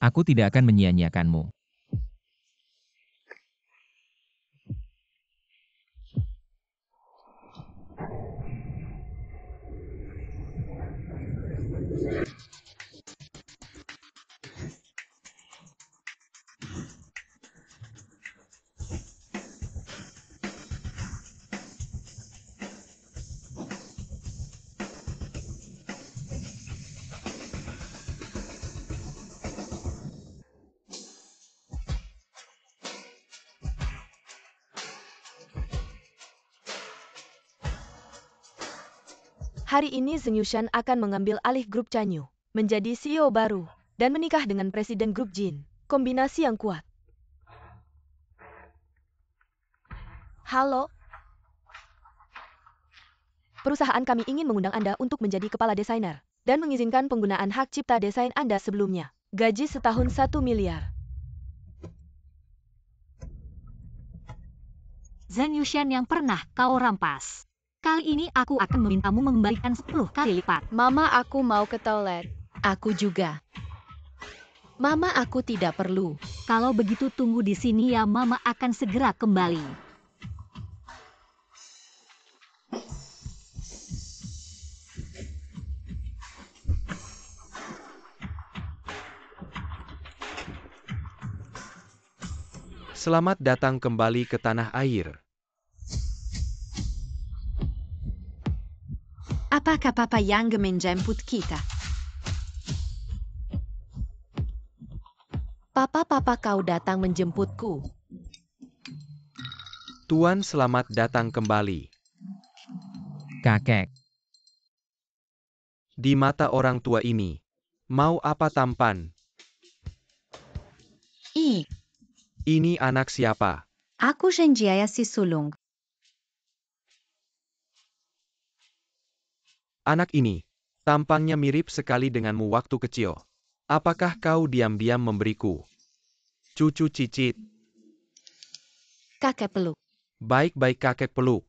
Aku tidak akan menyia-nyiakanmu. Hari ini Zheng Yushan akan mengambil alih grup Chanyu, menjadi CEO baru, dan menikah dengan Presiden grup Jin. Kombinasi yang kuat. Halo. Perusahaan kami ingin mengundang Anda untuk menjadi kepala desainer, dan mengizinkan penggunaan hak cipta desain Anda sebelumnya. Gaji setahun 1 miliar. Zheng Yushan yang pernah kau rampas. Kali ini aku akan memintamu mengembalikan 10 kali lipat. Mama, aku mau ke toilet. Aku juga. Mama, aku tidak perlu. Kalau begitu tunggu di sini ya, Mama akan segera kembali. Selamat datang kembali ke tanah air. Apakah Papa yang menjemput kita? Papa, kau datang menjemputku. Tuan, selamat datang kembali. Kakek. Di mata orang tua ini, mau apa tampan? Ini anak siapa? Aku Zhenjiaya si sulung. Anak ini, tampangnya mirip sekali denganmu waktu kecil. Apakah kau diam-diam memberiku cucu cicit? Kakek peluk. Baik-baik kakek peluk.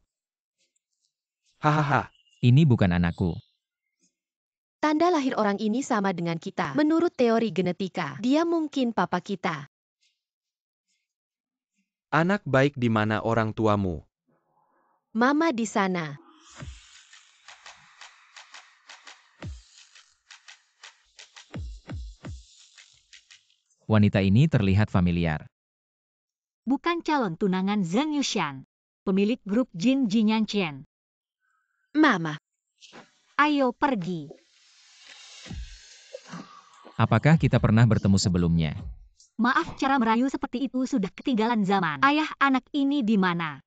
Hahaha. Ini bukan anakku. Tanda lahir orang ini sama dengan kita. Menurut teori genetika, dia mungkin papa kita. Anak baik di mana orang tuamu? Mama di sana. Wanita ini terlihat familiar. Bukan calon tunangan Zheng Yushan, pemilik grup Jin Jinyanchen. Mama. Ayo pergi. Apakah kita pernah bertemu sebelumnya? Maaf, cara merayu seperti itu sudah ketinggalan zaman. Ayah anak ini di mana?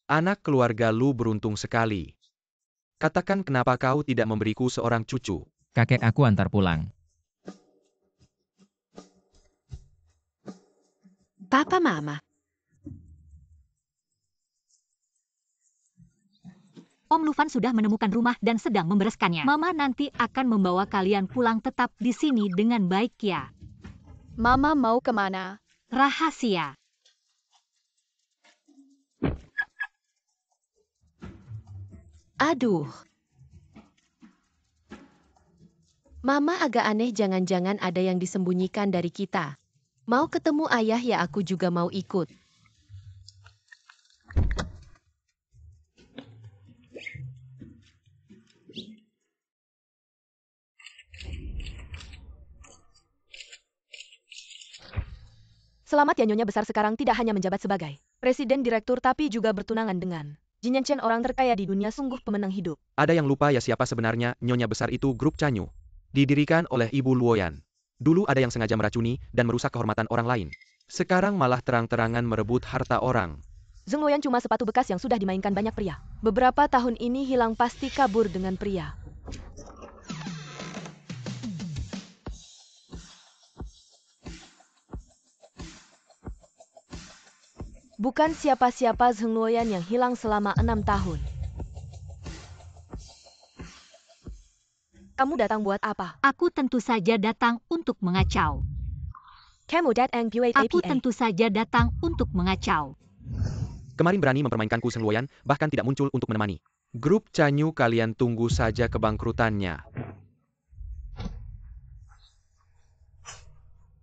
Anak keluarga Lu beruntung sekali. Katakan kenapa kau tidak memberiku seorang cucu? Kakek aku antar pulang. Papa, Mama. Om Lufan sudah menemukan rumah dan sedang membereskannya. Mama nanti akan membawa kalian pulang, tetap di sini dengan baik ya. Mama mau kemana? Rahasia. Aduh. Mama agak aneh, jangan-jangan ada yang disembunyikan dari kita. Mau ketemu ayah ya, aku juga mau ikut. Selamat ya, Nyonya Besar sekarang tidak hanya menjabat sebagai presiden direktur tapi juga bertunangan dengan Jinyanchen, orang terkaya di dunia, sungguh pemenang hidup. Ada yang lupa ya siapa sebenarnya Nyonya Besar itu? Grup Chanyu. Didirikan oleh Ibu Luoyan. Dulu ada yang sengaja meracuni dan merusak kehormatan orang lain. Sekarang malah terang-terangan merebut harta orang. Zheng Luoyan cuma sepatu bekas yang sudah dimainkan banyak pria. Beberapa tahun ini hilang, pasti kabur dengan pria. Bukan siapa-siapa Zheng Luoyan yang hilang selama 6 tahun. Kamu datang buat apa? Aku tentu saja datang untuk mengacau. Kamu datang buat Aku apa? tentu saja datang untuk mengacau. Kemarin berani mempermainkanku Zheng Luoyan, bahkan tidak muncul untuk menemani. Grup Chanyu, kalian tunggu saja kebangkrutannya.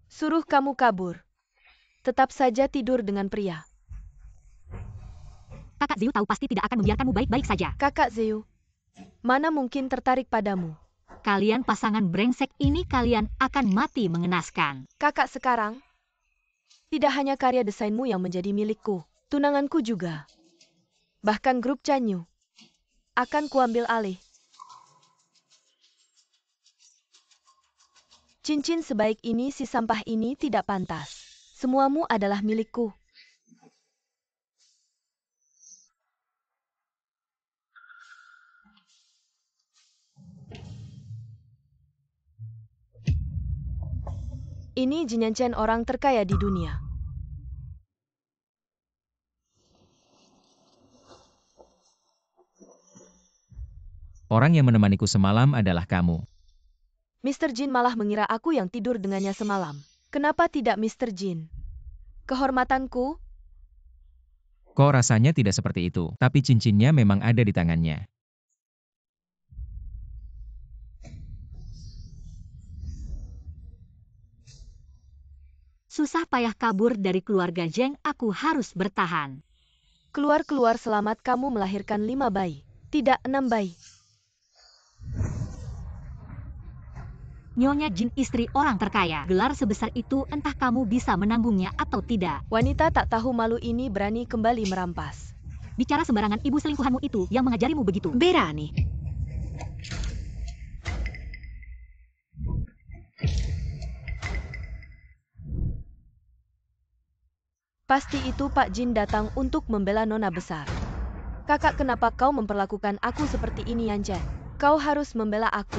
Suruh kamu kabur. Tetap saja tidur dengan pria. Kakak Ziu tahu pasti tidak akan membiarkanmu baik-baik saja. Kakak Zeu, mana mungkin tertarik padamu? Kalian pasangan brengsek ini kalian akan mati mengenaskan. Kakak sekarang, tidak hanya karya desainmu yang menjadi milikku, tunanganku juga. Bahkan grup Chanyu akan kuambil alih. Cincin sebaik ini, si sampah ini tidak pantas. Semuamu adalah milikku. Ini Jinyanchen, orang terkaya di dunia. Orang yang menemaniku semalam adalah kamu. Mr. Jin malah mengira aku yang tidur dengannya semalam. Kenapa tidak Mr. Jin? Kehormatanku? Kok rasanya tidak seperti itu, tapi cincinnya memang ada di tangannya. Susah payah kabur dari keluarga Zheng, aku harus bertahan. Keluar-keluar selamat, kamu melahirkan 5 bayi. Tidak 6 bayi. Nyonya Jin, istri orang terkaya. Gelar sebesar itu entah kamu bisa menanggungnya atau tidak. Wanita tak tahu malu ini berani kembali merampas. Bicara sembarangan, ibu selingkuhanmu itu yang mengajarimu begitu. Berani. Pasti itu Pak Jin datang untuk membela nona besar. Kakak, kenapa kau memperlakukan aku seperti ini, Yanchen? Kau harus membela aku.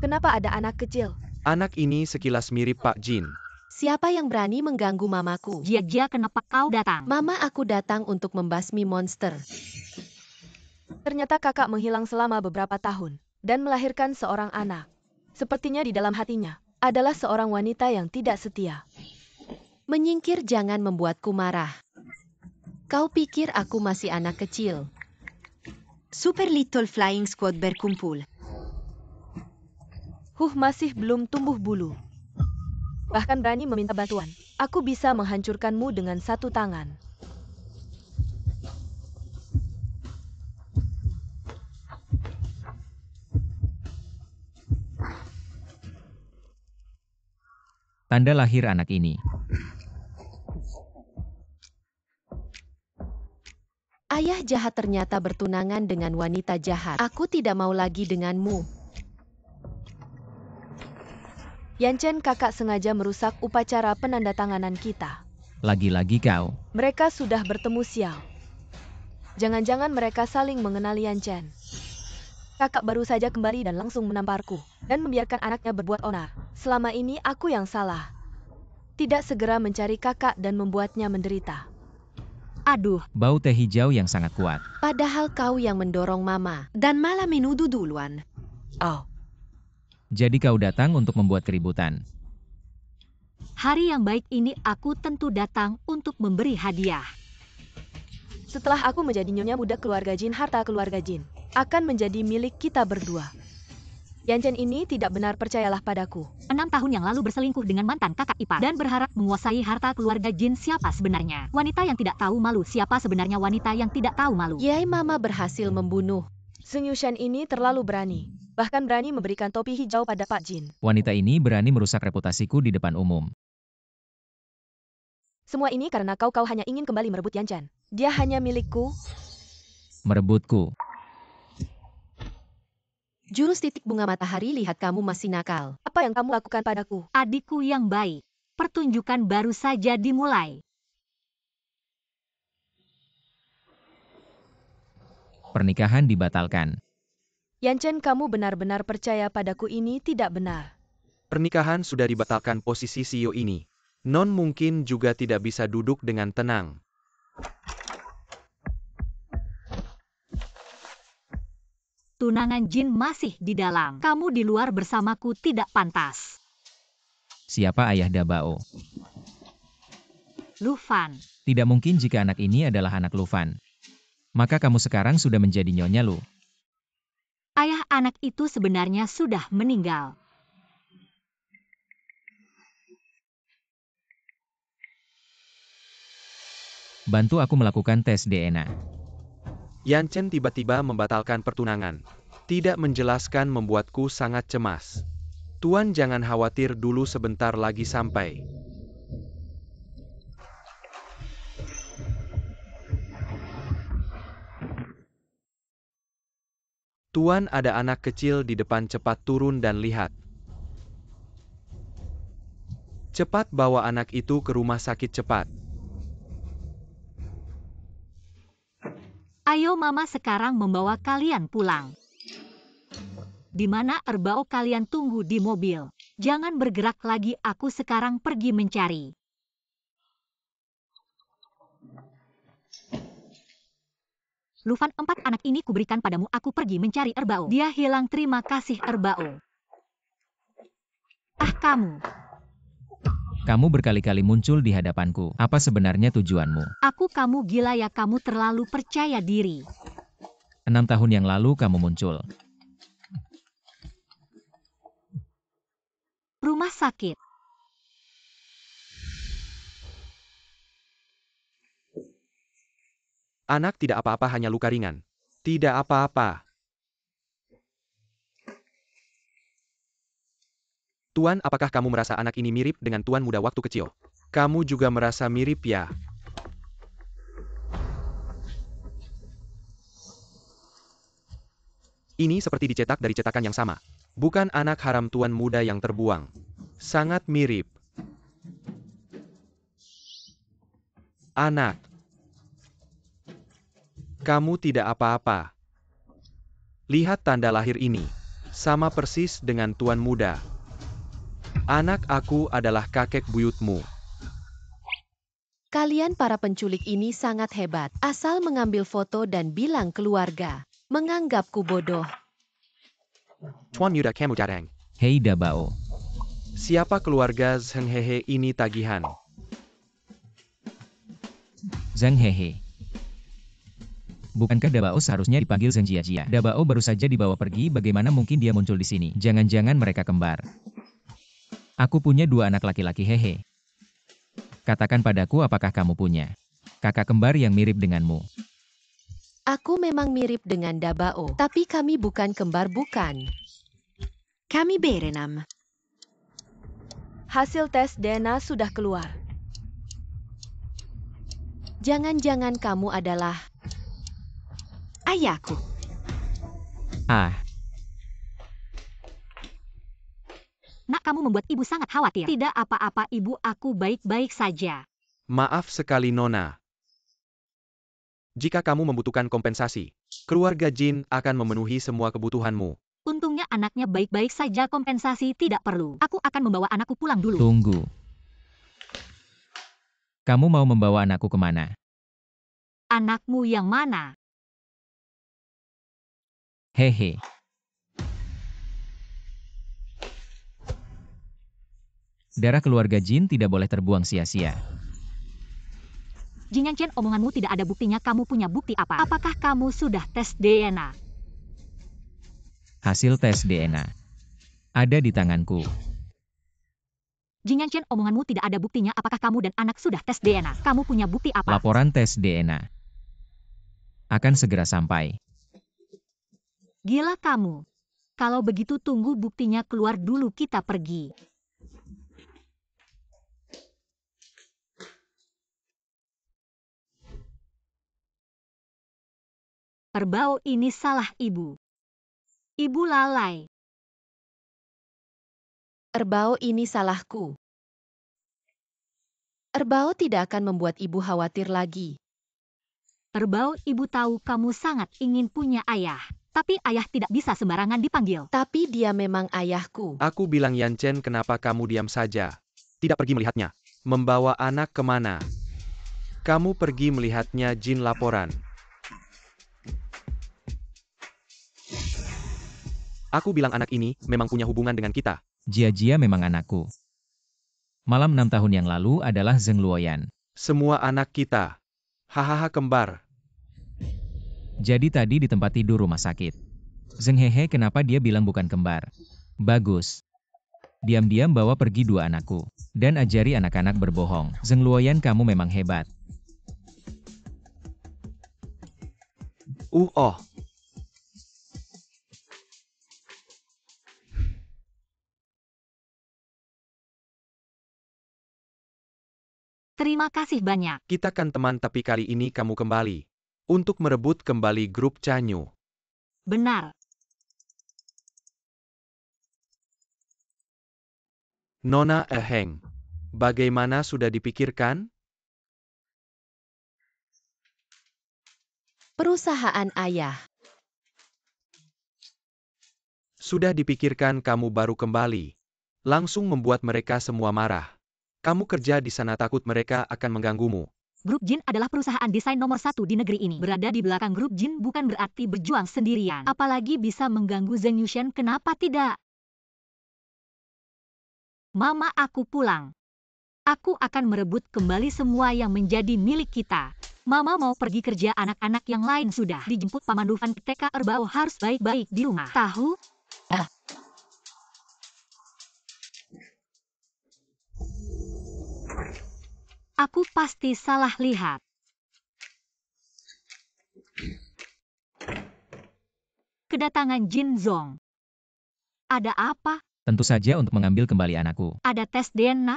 Kenapa ada anak kecil? Anak ini sekilas mirip Pak Jin. Siapa yang berani mengganggu mamaku? Jia, kenapa kau datang? Mama, aku datang untuk membasmi monster. Ternyata kakak menghilang selama beberapa tahun dan melahirkan seorang anak. Sepertinya di dalam hatinya adalah seorang wanita yang tidak setia. Menyingkir, jangan membuatku marah. Kau pikir aku masih anak kecil? Super Little Flying Squad berkumpul. Masih belum tumbuh bulu. Bahkan berani meminta bantuan. Aku bisa menghancurkanmu dengan satu tangan. Tanda lahir anak ini. Ayah jahat ternyata bertunangan dengan wanita jahat. Aku tidak mau lagi denganmu. Yanchen, kakak sengaja merusak upacara penandatanganan kita. Lagi-lagi kau. Mereka sudah bertemu sial. Jangan-jangan mereka saling mengenali Yanchen. Kakak baru saja kembali dan langsung menamparku dan membiarkan anaknya berbuat onar. Selama ini aku yang salah. Tidak segera mencari kakak dan membuatnya menderita. Aduh, Bau teh hijau yang sangat kuat. Padahal kau yang mendorong mama. Dan malah menuduh duluan. Oh, Jadi kau datang untuk membuat keributan. hari yang baik ini aku tentu datang untuk memberi hadiah. setelah aku menjadi nyonya muda keluarga Jin, harta keluarga Jin akan menjadi milik kita berdua. Yanchen ini tidak benar, percayalah padaku. 6 tahun yang lalu berselingkuh dengan mantan kakak ipar dan berharap menguasai harta keluarga Jin. Siapa sebenarnya wanita yang tidak tahu malu? Siapa sebenarnya wanita yang tidak tahu malu? Yai, mama berhasil membunuh. Sun Yushan ini terlalu berani. Bahkan berani memberikan topi hijau pada Pak Jin. Wanita ini berani merusak reputasiku di depan umum. Semua ini karena kau hanya ingin kembali merebut Yanchen. Dia hanya milikku. Merebutku. Jurus titik bunga matahari, lihat kamu masih nakal. Apa yang kamu lakukan padaku? Adikku yang baik, pertunjukan baru saja dimulai. Pernikahan dibatalkan. Yanchen, kamu benar-benar percaya padaku? Ini tidak benar. Pernikahan sudah dibatalkan. Posisi CEO ini. Non mungkin juga tidak bisa duduk dengan tenang. Tunangan Jin masih di dalam. Kamu di luar bersamaku tidak pantas. Siapa ayah Dabao? Lufan. Tidak mungkin jika anak ini adalah anak Lufan. Maka kamu sekarang sudah menjadi nyonya Lu. Ayah anak itu sebenarnya sudah meninggal. Bantu aku melakukan tes DNA. Yan Chen tiba-tiba membatalkan pertunangan. Tidak menjelaskan membuatku sangat cemas. Tuan jangan khawatir dulu, sebentar lagi sampai. Tuan, ada anak kecil di depan, cepat turun dan lihat. Cepat bawa anak itu ke rumah sakit cepat. Ayo mama sekarang membawa kalian pulang. Di mana Erbao, kalian tunggu di mobil. Jangan bergerak lagi, aku sekarang pergi mencari. Lufan, 4 anak ini kuberikan padamu, aku pergi mencari Erbao. Dia hilang, terima kasih Erbao. Ah, kamu. Kamu berkali-kali muncul di hadapanku. Apa sebenarnya tujuanmu? Kamu gila ya, kamu terlalu percaya diri. 6 tahun yang lalu kamu muncul. Rumah sakit. Anak tidak apa-apa, hanya luka ringan. Tidak apa-apa. Tuan, apakah kamu merasa anak ini mirip dengan Tuan muda waktu kecil? Kamu juga merasa mirip ya? Ini seperti dicetak dari cetakan yang sama. Bukan anak haram Tuan muda yang terbuang. Sangat mirip. Anak. Kamu tidak apa-apa. Lihat tanda lahir ini. Sama persis dengan Tuan muda. Anak aku adalah kakek buyutmu. Kalian para penculik ini sangat hebat. Asal mengambil foto dan bilang keluarga. Menganggapku bodoh. Tuan muda kamu datang. Hei Dabao. Siapa keluarga Zheng Hehe ini tagihan? Zheng Hehe. Bukankah Dabao seharusnya dipanggil Zheng Jiajia? Dabao baru saja dibawa pergi, bagaimana mungkin dia muncul di sini? Jangan-jangan mereka kembar. Aku punya 2 anak laki-laki, hehe. Katakan padaku, apakah kamu punya kakak kembar yang mirip denganmu? Aku memang mirip dengan Dabao, tapi kami bukan kembar, bukan. Kami berenam. Hasil tes DNA sudah keluar. Jangan-jangan kamu adalah... Ayahku. Ah, Nak, kamu membuat ibu sangat khawatir. Tidak apa-apa ibu, aku baik-baik saja. Maaf sekali Nona. Jika kamu membutuhkan kompensasi, keluarga Jin akan memenuhi semua kebutuhanmu. Untungnya anaknya baik-baik saja, kompensasi tidak perlu. Aku akan membawa anakku pulang dulu. tunggu. Kamu mau membawa anakku kemana? Anakmu yang mana? Hehe. Darah keluarga Jin tidak boleh terbuang sia-sia. Jin Yang Chen, omonganmu tidak ada buktinya. Kamu punya bukti apa? Apakah kamu sudah tes DNA? Hasil tes DNA ada di tanganku. Jin Yang Chen, omonganmu tidak ada buktinya. Apakah kamu dan anak sudah tes DNA? Kamu punya bukti apa? Laporan tes DNA akan segera sampai. Gila kamu. Kalau begitu tunggu buktinya keluar dulu, kita pergi. Erbao, ini salah ibu. Ibu lalai. Erbao, ini salahku. Erbao tidak akan membuat ibu khawatir lagi. Erbao, ibu tahu kamu sangat ingin punya ayah. Tapi ayah tidak bisa sembarangan dipanggil. Tapi dia memang ayahku. Aku bilang Yan Chen, kenapa kamu diam saja? Tidak pergi melihatnya. Membawa anak kemana? Kamu pergi melihatnya, Jin laporan. Aku bilang anak ini memang punya hubungan dengan kita. Jia memang anakku. Malam 6 tahun yang lalu adalah Zheng Luoyan. Semua anak kita. Hahaha kembar. Jadi tadi di tempat tidur rumah sakit. Zeng Hehe, kenapa dia bilang bukan kembar? Bagus. Diam-diam bawa pergi dua anakku. Dan ajari anak-anak berbohong. Zeng Luoyan, kamu memang hebat. Oh. Terima kasih banyak. Kita kan teman tapi kali ini kamu kembali. Untuk merebut kembali grup Chanyu. Benar. Nona Eheng. Bagaimana, sudah dipikirkan? Perusahaan ayah. Sudah dipikirkan, kamu baru kembali. Langsung membuat mereka semua marah. Kamu kerja di sana, takut mereka akan mengganggumu. Grup Jin adalah perusahaan desain nomor 1 di negeri ini. Berada di belakang grup Jin bukan berarti berjuang sendirian. Apalagi bisa mengganggu Zheng Yushan, kenapa tidak? Mama, aku pulang. Aku akan merebut kembali semua yang menjadi milik kita. Mama mau pergi kerja, anak-anak yang lain sudah dijemput Paman Dufan ke TK Erbao, harus baik-baik di rumah. Tahu? Aku pasti salah lihat. Kedatangan Jin Zong. Ada apa? Tentu saja untuk mengambil kembali anakku. Ada tes DNA?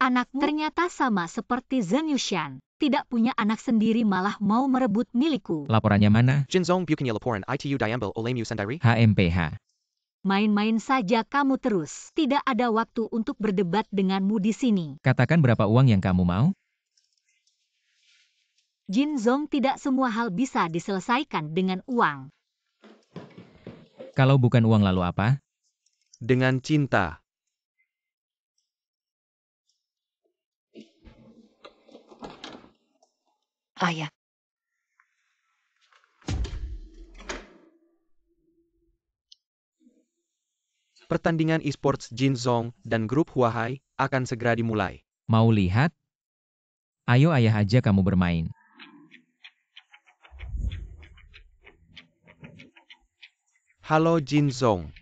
Anakmu ternyata sama seperti Zheng Yushan. Tidak punya anak sendiri malah mau merebut milikku. Laporannya mana? Jinzong bukannya laporan ITU Diambil olehmu sendiri? HMPH. Main-main saja kamu terus. Tidak ada waktu untuk berdebat denganmu di sini. Katakan berapa uang yang kamu mau? Jin Zong, tidak semua hal bisa diselesaikan dengan uang. Kalau bukan uang lalu apa? Dengan cinta. Ayah. Pertandingan esports Jinzong dan grup Huahai akan segera dimulai. Mau lihat? Ayo ayah aja kamu bermain. Halo Jinzong.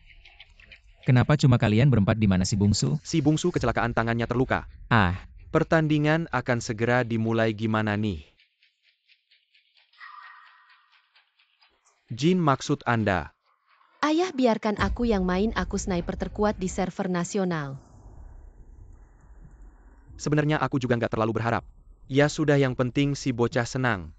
Kenapa cuma kalian berempat, di mana si bungsu? Si bungsu kecelakaan, tangannya terluka. Ah, Pertandingan akan segera dimulai, gimana nih? Jin, maksud Anda? Ayah, biarkan aku yang main, aku sniper terkuat di server nasional. Sebenarnya aku juga nggak terlalu berharap. Ya sudah, yang penting si bocah senang.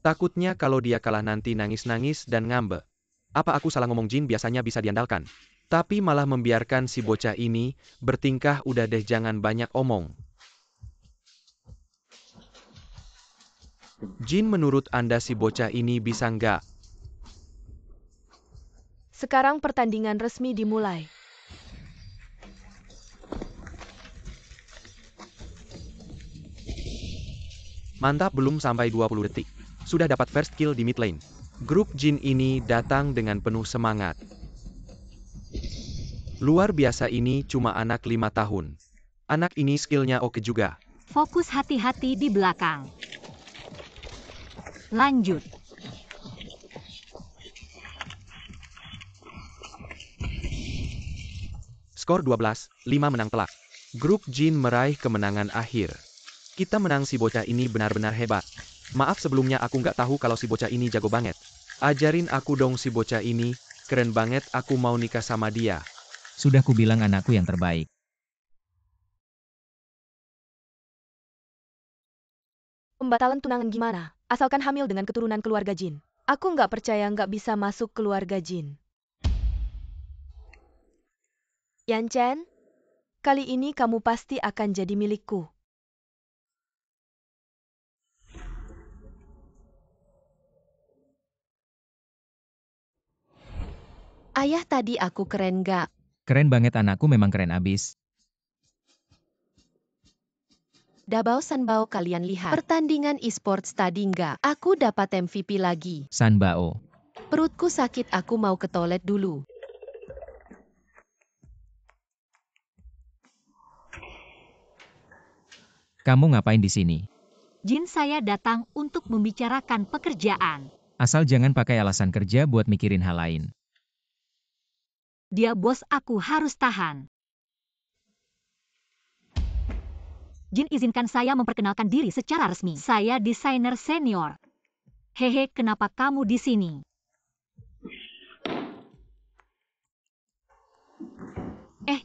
Takutnya kalau dia kalah nanti nangis-nangis dan ngambek. Apa aku salah ngomong? Jin biasanya bisa diandalkan. Tapi malah membiarkan si bocah ini bertingkah. Udah deh, jangan banyak omong. Jin, menurut Anda si bocah ini bisa nggak? Sekarang pertandingan resmi dimulai. Mantap, belum sampai 20 detik. Sudah dapat first kill di mid lane. Grup Jin ini datang dengan penuh semangat. Luar biasa, ini cuma anak 5 tahun. Anak ini skillnya oke juga. Fokus, hati-hati di belakang. Lanjut. Skor 12-5 menang telak. Grup Jin meraih kemenangan akhir. Kita menang, si bocah ini benar-benar hebat. Maaf sebelumnya, aku nggak tahu kalau si bocah ini jago banget. Ajarin aku dong, si bocah ini keren banget, aku mau nikah sama dia. sudah kubilang anakku yang terbaik. Pembatalan tunangan gimana? Asalkan hamil dengan keturunan keluarga Jin. Aku nggak percaya nggak bisa masuk keluarga Jin. Yan Chen, kali ini kamu pasti akan jadi milikku. Ayah, tadi aku keren gak? Keren banget, anakku memang keren abis. Dabao Sanbao, kalian lihat pertandingan esports tadi nggak? Aku dapat MVP lagi. Sanbao. Perutku sakit, aku mau ke toilet dulu. Kamu ngapain di sini? Jin, saya datang untuk membicarakan pekerjaan. Asal jangan pakai alasan kerja buat mikirin hal lain. Dia bos, aku harus tahan. Jin, izinkan saya memperkenalkan diri secara resmi. Saya desainer senior. Hehe, kenapa kamu di sini?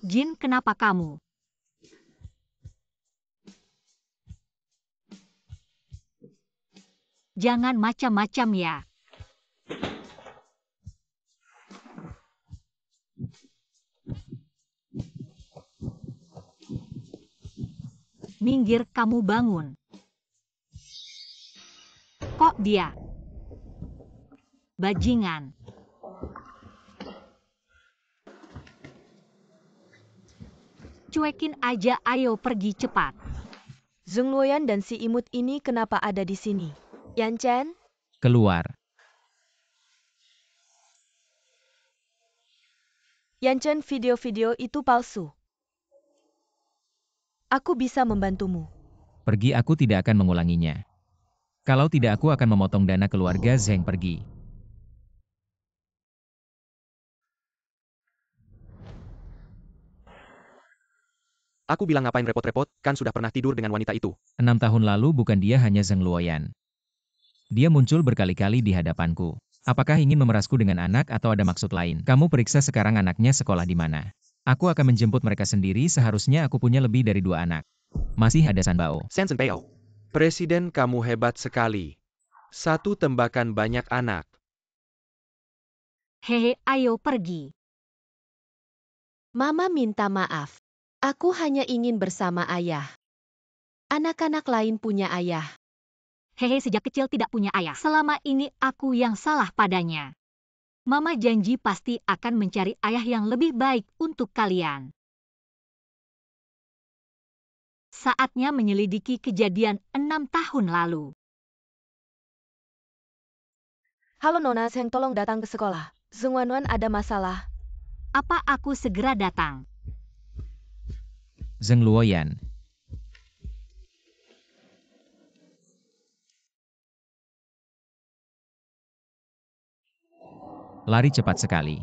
Jin, kenapa kamu? Jangan macam-macam ya. Minggir, kamu bangun. Kok dia? Bajingan. Cuekin aja, ayo pergi cepat. Zheng Luoyan dan si imut ini kenapa ada di sini? Yan Chen? Keluar. Yan Chen, video-video itu palsu. Aku bisa membantumu. Pergi, aku tidak akan mengulanginya. Kalau tidak, aku akan memotong dana keluarga Zheng. Pergi. Aku bilang ngapain repot-repot, kan sudah pernah tidur dengan wanita itu. 6 tahun lalu bukan dia hanya Zheng Luoyan. Dia muncul berkali-kali di hadapanku. Apakah ingin memerasku dengan anak atau ada maksud lain? Kamu periksa sekarang anaknya sekolah di mana. Aku akan menjemput mereka sendiri, seharusnya aku punya lebih dari 2 anak. Masih ada San Bao. Sen Peo. Presiden, kamu hebat sekali. 1 tembakan banyak anak. Hehe, ayo pergi. Mama minta maaf. Aku hanya ingin bersama ayah. Anak-anak lain punya ayah. Hehe, sejak kecil tidak punya ayah. Selama ini aku yang salah padanya. Mama janji pasti akan mencari ayah yang lebih baik untuk kalian. Saatnya menyelidiki kejadian 6 tahun lalu. Halo Nona Zheng, tolong datang ke sekolah. Zheng Wanwan ada masalah. Apa aku segera datang? Zheng Luoyan. Lari cepat sekali.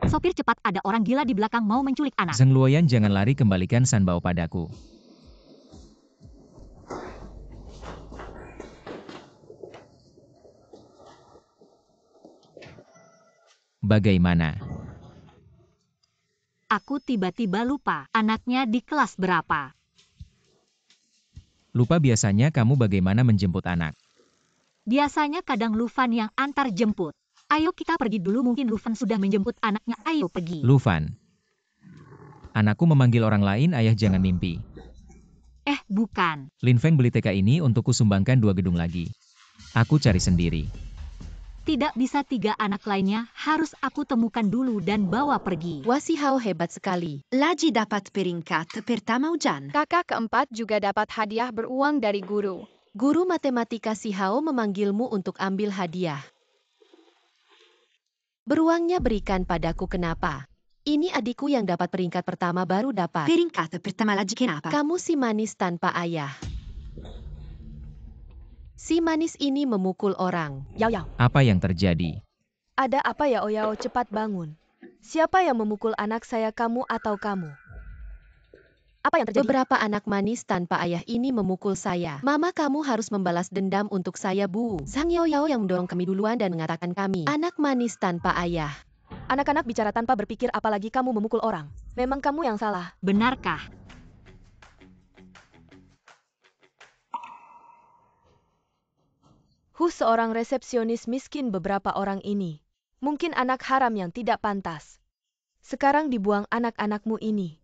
Sopir, cepat, ada orang gila di belakang mau menculik anak. Zheng Luoyan, jangan lari, kembalikan San Bao padaku. Bagaimana? Aku tiba-tiba lupa anaknya di kelas berapa. Lupa biasanya kamu bagaimana menjemput anak? Biasanya kadang Lufan yang antar jemput. Ayo kita pergi dulu, mungkin Lufan sudah menjemput anaknya, ayo pergi. Lufan. Anakku memanggil orang lain, ayah jangan mimpi. Bukan. Lin Feng beli TK ini untukku, sumbangkan 2 gedung lagi. Aku cari sendiri. Tidak bisa, 3 anak lainnya harus aku temukan dulu dan bawa pergi. Wah, si Hao hebat sekali. Lagi dapat peringkat pertama hujan. Kakak keempat juga dapat hadiah beruang dari guru. Guru matematika si Hao memanggilmu untuk ambil hadiah. Beruangnya berikan padaku, kenapa? Ini adikku yang dapat peringkat pertama baru dapat. Peringkat pertama lagi kenapa? Kamu si manis tanpa ayah. Si manis ini memukul orang. Yao Yao. Apa yang terjadi? Ada apa ya Oyao, cepat bangun. Siapa yang memukul anak saya, kamu atau kamu? Apa yang terjadi? Beberapa anak manis tanpa ayah ini memukul saya. Mama, kamu harus membalas dendam untuk saya, Bu. Sang Yao Yao yang mendorong kami duluan dan mengatakan kami anak manis tanpa ayah. Anak-anak bicara tanpa berpikir, apalagi kamu memukul orang. Memang kamu yang salah. Benarkah? Seorang resepsionis miskin beberapa orang ini. Mungkin anak haram yang tidak pantas. Sekarang dibuang anak-anakmu ini.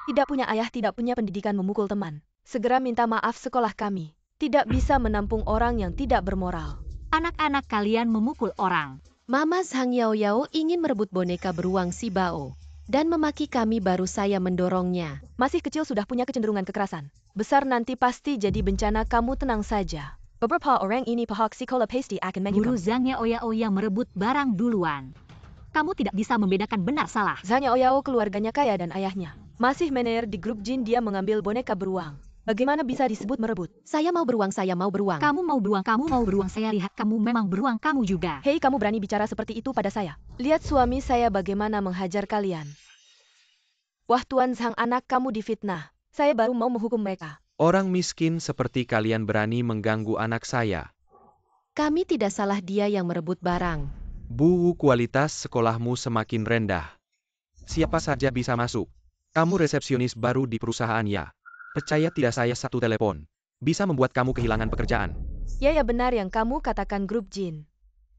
Tidak punya ayah, tidak punya pendidikan, memukul teman. Segera minta maaf, sekolah kami tidak bisa menampung orang yang tidak bermoral. Anak-anak kalian memukul orang. Mama Zhang Yao Yao ingin merebut boneka beruang si Bao dan memaki kami, baru saya mendorongnya. Masih kecil sudah punya kecenderungan kekerasan. Besar nanti pasti jadi bencana, kamu tenang saja. Beberapa orang ini pahak sekolah pasti akan Guru menyukai. Zhang Yao Yao yang merebut barang duluan. Kamu tidak bisa membedakan benar salah. Zhang Yaoyao keluarganya kaya dan ayahnya masih manajer di grup Jin, dia mengambil boneka beruang. Bagaimana bisa disebut merebut? Saya mau beruang, saya mau beruang. Kamu mau beruang, saya lihat kamu memang beruang kamu juga. Hei, kamu berani bicara seperti itu pada saya? Lihat suami saya bagaimana menghajar kalian. Wah Tuan Zhang, anak kamu difitnah. Saya baru mau menghukum mereka. Orang miskin seperti kalian berani mengganggu anak saya. Kami tidak salah, dia yang merebut barang. Bu, kualitas sekolahmu semakin rendah. Siapa saja bisa masuk. Kamu resepsionis baru di perusahaan ya. Percaya tidak, saya satu telepon bisa membuat kamu kehilangan pekerjaan. Ya benar yang kamu katakan, grup Jin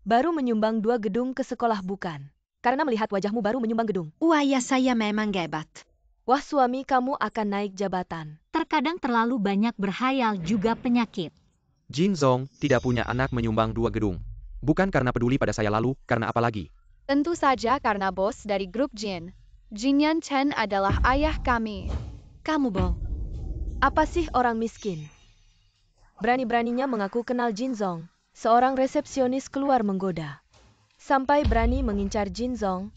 baru menyumbang 2 gedung ke sekolah bukan? Karena melihat wajahmu baru menyumbang gedung. Wah ya, saya memang hebat. Wah, suami kamu akan naik jabatan. Terkadang terlalu banyak berhayal juga penyakit. Jin Zong tidak punya anak menyumbang 2 gedung. Bukan karena peduli pada saya, lalu karena apa lagi? Tentu saja karena bos dari grup Jin. Jinyan Chen adalah ayah kami. Kamu bohong. Apa sih orang miskin? Berani-beraninya mengaku kenal Jin Zong. Seorang resepsionis keluar menggoda. Sampai berani mengincar Jin Zong.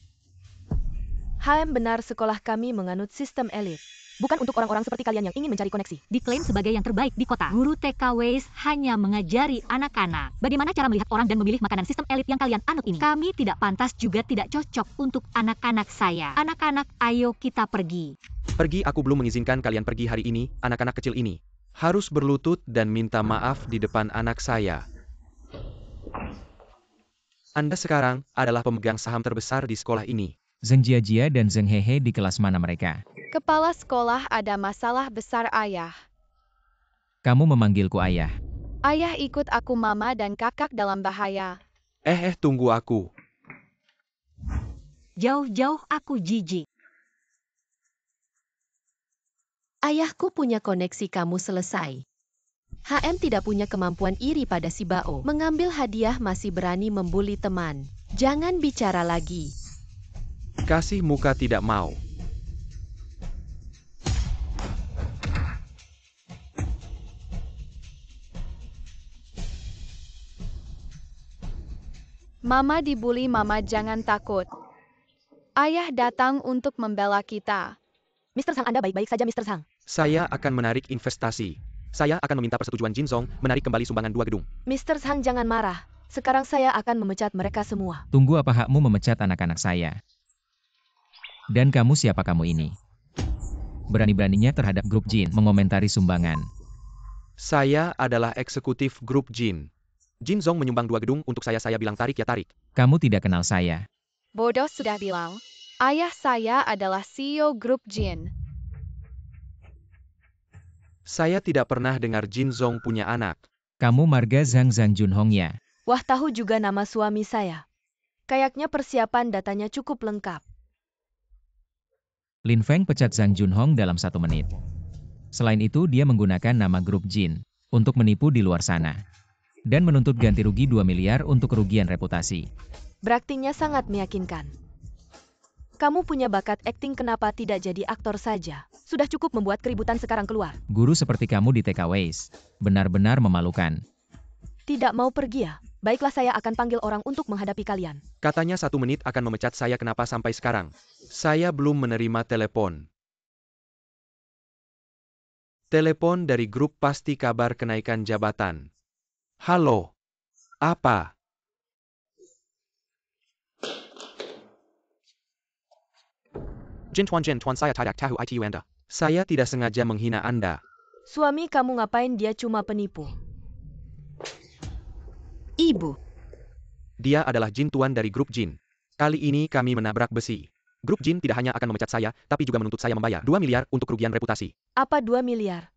Benar, sekolah kami menganut sistem elit. Bukan untuk orang-orang seperti kalian yang ingin mencari koneksi. Diklaim sebagai yang terbaik di kota. Guru TK Ways hanya mengajari anak-anak bagaimana cara melihat orang dan memilih makanan sistem elit yang kalian anut ini. Kami tidak pantas juga tidak cocok untuk anak-anak saya. Anak-anak, ayo kita pergi. Pergi, aku belum mengizinkan kalian pergi hari ini. Anak-anak kecil ini harus berlutut dan minta maaf di depan anak saya. Anda sekarang adalah pemegang saham terbesar di sekolah ini. Zheng Jiajia dan Zheng Hehe di kelas mana mereka? Kepala sekolah, ada masalah besar ayah. Kamu memanggilku ayah. Ayah ikut aku, mama dan kakak dalam bahaya. Tunggu aku. Jauh-jauh aku jijik. Ayahku punya koneksi, kamu selesai. HM tidak punya kemampuan iri pada si Bao. Mengambil hadiah masih berani membuli teman. Jangan bicara lagi. Kasih muka tidak mau. Mama dibully, mama jangan takut. Ayah datang untuk membela kita. Mr. Zhang, Anda baik-baik saja, Mr. Zhang. Saya akan menarik investasi. Saya akan meminta persetujuan Jin Zong menarik kembali sumbangan 2 gedung. Mr. Zhang, jangan marah. Sekarang saya akan memecat mereka semua. Tunggu, apa hakmu memecat anak-anak saya? Dan kamu siapa kamu ini? Berani-beraninya terhadap grup Jin mengomentari sumbangan. Saya adalah eksekutif grup Jin. Jin Zong menyumbang 2 gedung untuk saya bilang tarik ya tarik. Kamu tidak kenal saya. Bodoh, sudah bilang. Ayah saya adalah CEO grup Jin. Saya tidak pernah dengar Jin Zong punya anak. Kamu marga Zhang Junhong ya? Wah, tahu juga nama suami saya. Kayaknya persiapan datanya cukup lengkap. Lin Feng pecat Zhang Junhong dalam 1 menit. Selain itu, dia menggunakan nama grup Jin untuk menipu di luar sana. Dan menuntut ganti rugi 2 miliar untuk kerugian reputasi. Beraktingnya sangat meyakinkan. Kamu punya bakat akting, kenapa tidak jadi aktor saja? Sudah cukup membuat keributan, sekarang keluar. Guru seperti kamu di TK Ways benar-benar memalukan. Tidak mau pergi ya? Baiklah, saya akan panggil orang untuk menghadapi kalian. Katanya 1 menit akan memecat saya, kenapa sampai sekarang? Saya belum menerima telepon. Telepon dari grup pasti kabar kenaikan jabatan. Halo. Apa? Jin Tuan, saya tidak tahu itu Anda. Saya tidak sengaja menghina Anda. Suami kamu ngapain? Dia cuma penipu. Ibu. Dia adalah Jin Tuan dari grup Jin. Kali ini kami menabrak besi. Grup Jin tidak hanya akan memecat saya, tapi juga menuntut saya membayar 2 miliar untuk kerugian reputasi. Apa 2 miliar?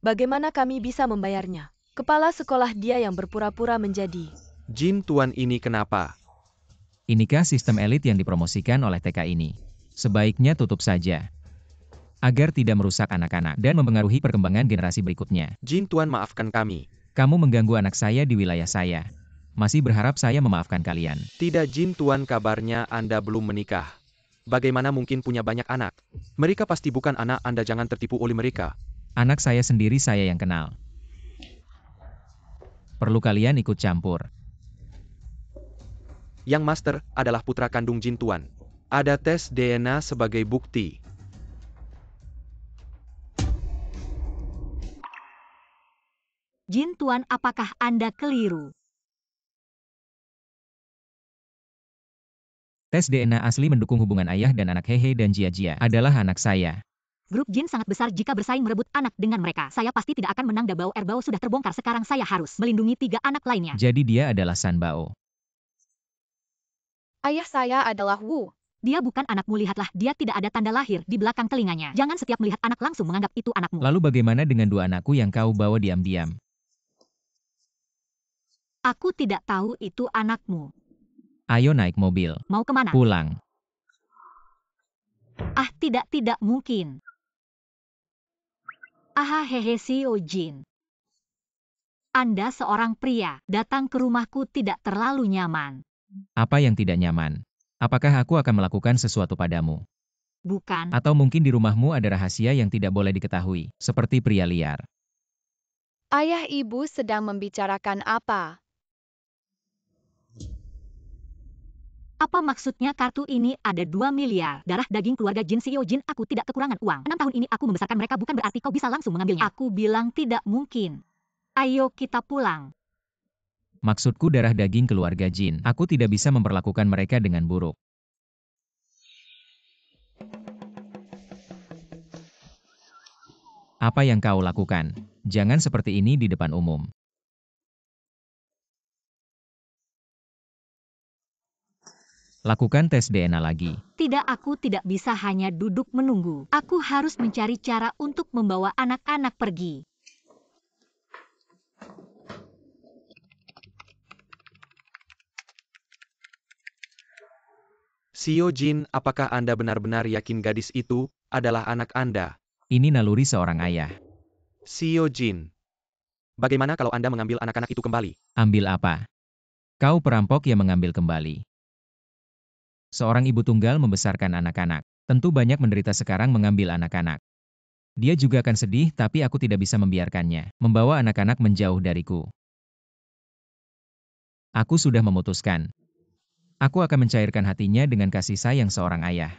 Bagaimana kami bisa membayarnya? Kepala sekolah dia yang berpura-pura menjadi. Jin Tuan ini kenapa? Inikah sistem elit yang dipromosikan oleh TK ini? Sebaiknya tutup saja. Agar tidak merusak anak-anak dan mempengaruhi perkembangan generasi berikutnya. Jin Tuan, maafkan kami. Kamu mengganggu anak saya di wilayah saya. Masih berharap saya memaafkan kalian. Tidak Jin Tuan, kabarnya Anda belum menikah. Bagaimana mungkin punya banyak anak? Mereka pasti bukan anak Anda, jangan tertipu oleh mereka. Anak saya sendiri saya yang kenal. Perlu kalian ikut campur? Yang master adalah putra kandung Jin Tuan. Ada tes DNA sebagai bukti. Jin Tuan, apakah Anda keliru? Tes DNA asli mendukung hubungan ayah dan anak Hehe dan Jia Jia adalah anak saya. Grup Jin sangat besar jika bersaing merebut anak dengan mereka. Saya pasti tidak akan menang. Dabao Erbao sudah terbongkar. Sekarang saya harus melindungi 3 anak lainnya. Jadi dia adalah San Bao. Ayah saya adalah Wu. Dia bukan anakmu, lihatlah, dia tidak ada tanda lahir di belakang telinganya. Jangan setiap melihat anak langsung menganggap itu anakmu. Lalu bagaimana dengan 2 anakku yang kau bawa diam-diam? Aku tidak tahu itu anakmu. Ayo naik mobil. Mau kemana? Pulang. Ah, tidak mungkin. Aha, hehe, Sio Jin. Anda seorang pria, datang ke rumahku tidak terlalu nyaman. Apa yang tidak nyaman? Apakah aku akan melakukan sesuatu padamu? Bukan. Atau mungkin di rumahmu ada rahasia yang tidak boleh diketahui, seperti pria liar. Ayah ibu sedang membicarakan apa? Apa maksudnya kartu ini? Ada 2 miliar. Darah daging keluarga Jin Sio Jin. Aku tidak kekurangan uang. 6 tahun ini aku membesarkan mereka, bukan berarti kau bisa langsung mengambilnya. Aku bilang tidak mungkin. Ayo kita pulang. Maksudku darah daging keluarga Jin. Aku tidak bisa memperlakukan mereka dengan buruk. Apa yang kau lakukan? Jangan seperti ini di depan umum. Lakukan tes DNA lagi. Tidak, aku tidak bisa hanya duduk menunggu. Aku harus mencari cara untuk membawa anak-anak pergi. Sio Jin, apakah Anda benar-benar yakin gadis itu adalah anak Anda? Ini naluri seorang ayah. Sio Jin, bagaimana kalau Anda mengambil anak-anak itu kembali? Ambil apa? Kau perampok yang mengambil kembali. Seorang ibu tunggal membesarkan anak-anak. Tentu banyak menderita sekarang mengambil anak-anak. Dia juga akan sedih, tapi aku tidak bisa membiarkannya. Membawa anak-anak menjauh dariku. Aku sudah memutuskan. Aku akan mencairkan hatinya dengan kasih sayang seorang ayah.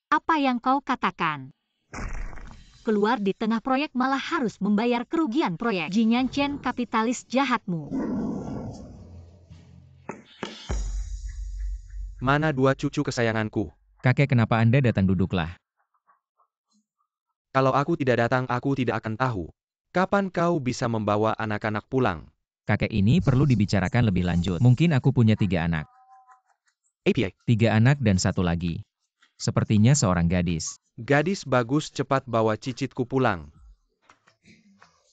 Apa yang kau katakan? Keluar di tengah proyek malah harus membayar kerugian proyek. Jinyan Chen, kapitalis jahatmu. Mana 2 cucu kesayanganku? Kakek, kenapa Anda datang? Duduklah. Kalau aku tidak datang, aku tidak akan tahu. Kapan kau bisa membawa anak-anak pulang? Kakek, ini perlu dibicarakan lebih lanjut. Mungkin aku punya 3 anak. API. 3 anak dan 1 lagi. Sepertinya seorang gadis. Gadis bagus, cepat bawa cicitku pulang.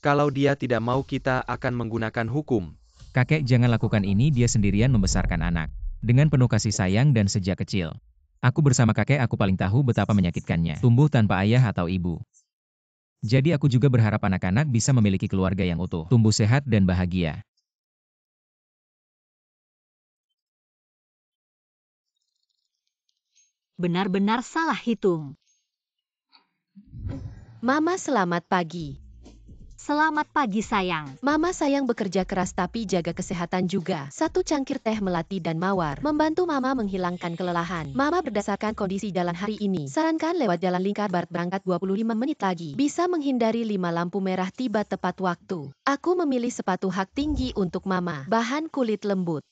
Kalau dia tidak mau, kita akan menggunakan hukum. Kakek, jangan lakukan ini, dia sendirian membesarkan anak. Dengan penuh kasih sayang dan sejak kecil. Aku bersama kakek, aku paling tahu betapa menyakitkannya. Tumbuh tanpa ayah atau ibu. Jadi aku juga berharap anak-anak bisa memiliki keluarga yang utuh. Tumbuh sehat dan bahagia. Benar-benar salah hitung. Mama, selamat pagi. Selamat pagi, sayang. Mama sayang bekerja keras tapi jaga kesehatan juga. 1 cangkir teh melati dan mawar membantu Mama menghilangkan kelelahan. Mama, berdasarkan kondisi jalan hari ini, sarankan lewat jalan lingkar barat, berangkat 25 menit lagi. Bisa menghindari 5 lampu merah, tiba tepat waktu. Aku memilih sepatu hak tinggi untuk Mama. Bahan kulit lembut.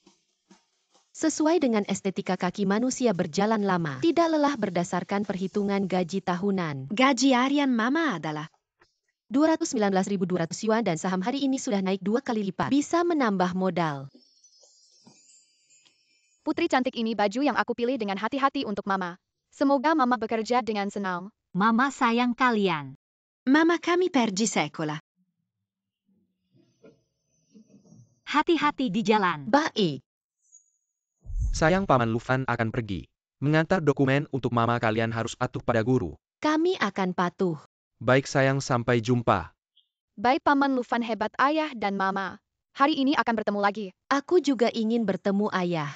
Sesuai dengan estetika kaki manusia berjalan lama. Tidak lelah berdasarkan perhitungan gaji tahunan. Gaji harian Mama adalah 219.200 yuan dan saham hari ini sudah naik 2 kali lipat. Bisa menambah modal. Putri cantik ini baju yang aku pilih dengan hati-hati untuk Mama. Semoga Mama bekerja dengan senang. Mama sayang kalian. Mama, kami pergi sekolah. Hati-hati di jalan. Baik. Sayang, Paman Lufan akan pergi. Mengantar dokumen untuk Mama, kalian harus patuh pada guru. Kami akan patuh. Baik sayang, sampai jumpa. Baik Paman Lufan, hebat Ayah dan Mama. Hari ini akan bertemu lagi. Aku juga ingin bertemu ayah.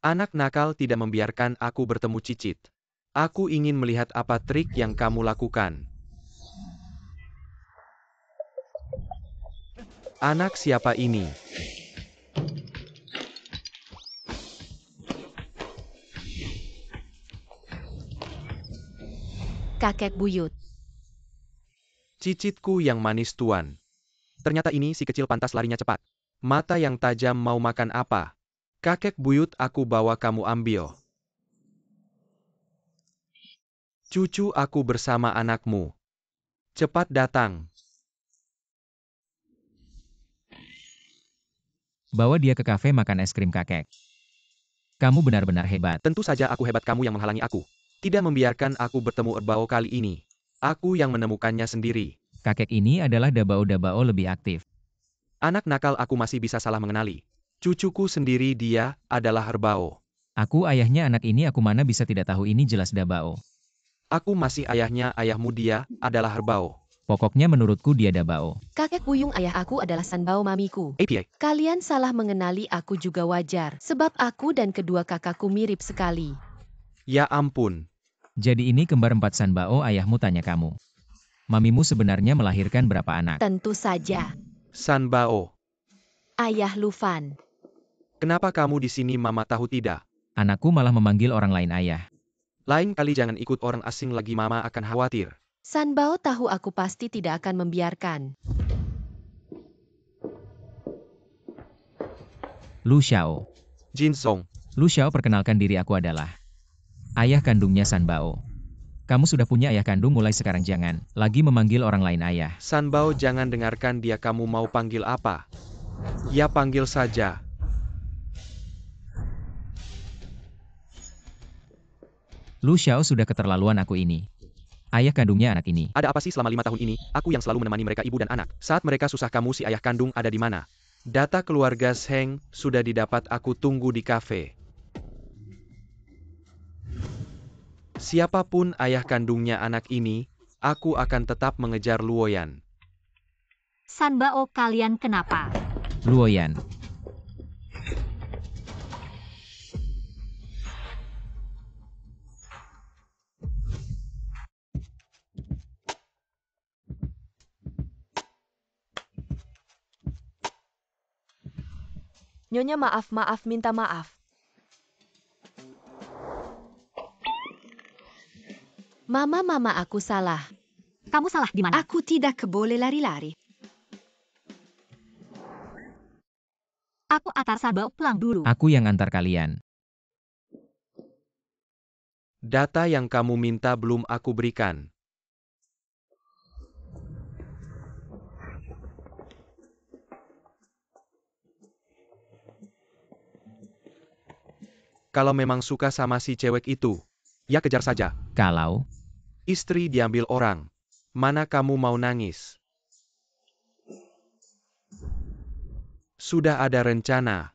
Anak nakal tidak membiarkan aku bertemu cicit. Aku ingin melihat apa trik yang kamu lakukan. Anak siapa ini? Kakek buyut. Cicitku yang manis tuan. Ternyata ini si kecil pantas larinya cepat. Mata yang tajam mau makan apa? Kakek buyut aku bawa kamu ambil. Cucu aku bersama anakmu. Cepat datang. Bawa dia ke kafe makan es krim kakek. Kamu benar-benar hebat. Tentu saja aku hebat, kamu yang menghalangi aku. Tidak membiarkan aku bertemu Erbao kali ini. Aku yang menemukannya sendiri. Kakek ini adalah Dabao-Dabao lebih aktif. Anak nakal aku masih bisa salah mengenali. Cucuku sendiri dia adalah Erbao. Aku ayahnya anak ini, aku mana bisa tidak tahu ini jelas Dabao. Aku masih ayahnya, ayahmu dia adalah Erbao. Pokoknya menurutku dia Dabao. Kakek buyung ayah aku adalah Sanbao mamiku. API. Kalian salah mengenali aku juga wajar, sebab aku dan kedua kakakku mirip sekali. Ya ampun. Jadi ini kembar 4 Sanbao ayahmu, tanya kamu. Mamimu sebenarnya melahirkan berapa anak? Tentu saja. Sanbao. Ayah Lufan. Kenapa kamu di sini, Mama tahu tidak? Anakku malah memanggil orang lain ayah. Lain kali jangan ikut orang asing lagi, Mama akan khawatir. Sanbao tahu aku pasti tidak akan membiarkan. Lu Xiao. Jin Song. Lu Xiao, perkenalkan diri, aku adalah ayah kandungnya Sanbao. Kamu sudah punya ayah kandung, mulai sekarang jangan lagi memanggil orang lain ayah. Sanbao, jangan dengarkan dia, kamu mau panggil apa? Ya panggil saja. Lu Xiao, sudah keterlaluan, aku ini ayah kandungnya anak ini. Ada apa sih selama 5 tahun ini? Aku yang selalu menemani mereka, ibu dan anak. Saat mereka susah, kamu si ayah kandung ada di mana? Data keluarga Zheng sudah didapat, aku tunggu di kafe. Siapapun ayah kandungnya anak ini, aku akan tetap mengejar Luoyan. Sanbao, kalian kenapa? Luoyan. Nyonya, maaf, minta maaf. Mama aku salah. Kamu salah di mana? Aku tidak boleh lari-lari. Aku antar Sanbao pulang dulu. Aku yang antar kalian. Data yang kamu minta belum aku berikan. Kalau memang suka sama si cewek itu, ya kejar saja. Kalau Istri diambil orang, mana kamu mau nangis? Sudah ada rencana.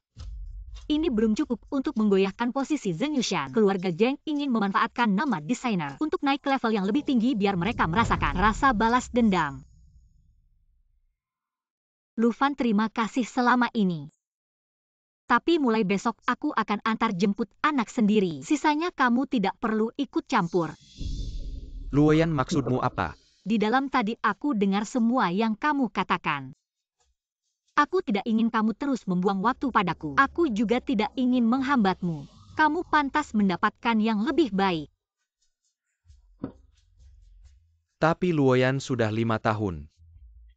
Ini belum cukup untuk menggoyahkan posisi Zheng Yushan. Keluarga Zheng ingin memanfaatkan nama desainer untuk naik ke level yang lebih tinggi biar mereka merasakan rasa balas dendam. Lufan, terima kasih selama ini. Tapi mulai besok aku akan antar jemput anak sendiri. Sisanya kamu tidak perlu ikut campur. Luoyan, maksudmu apa? Di dalam tadi aku dengar semua yang kamu katakan. Aku tidak ingin kamu terus membuang waktu padaku. Aku juga tidak ingin menghambatmu. Kamu pantas mendapatkan yang lebih baik. Tapi Luoyan sudah 5 tahun.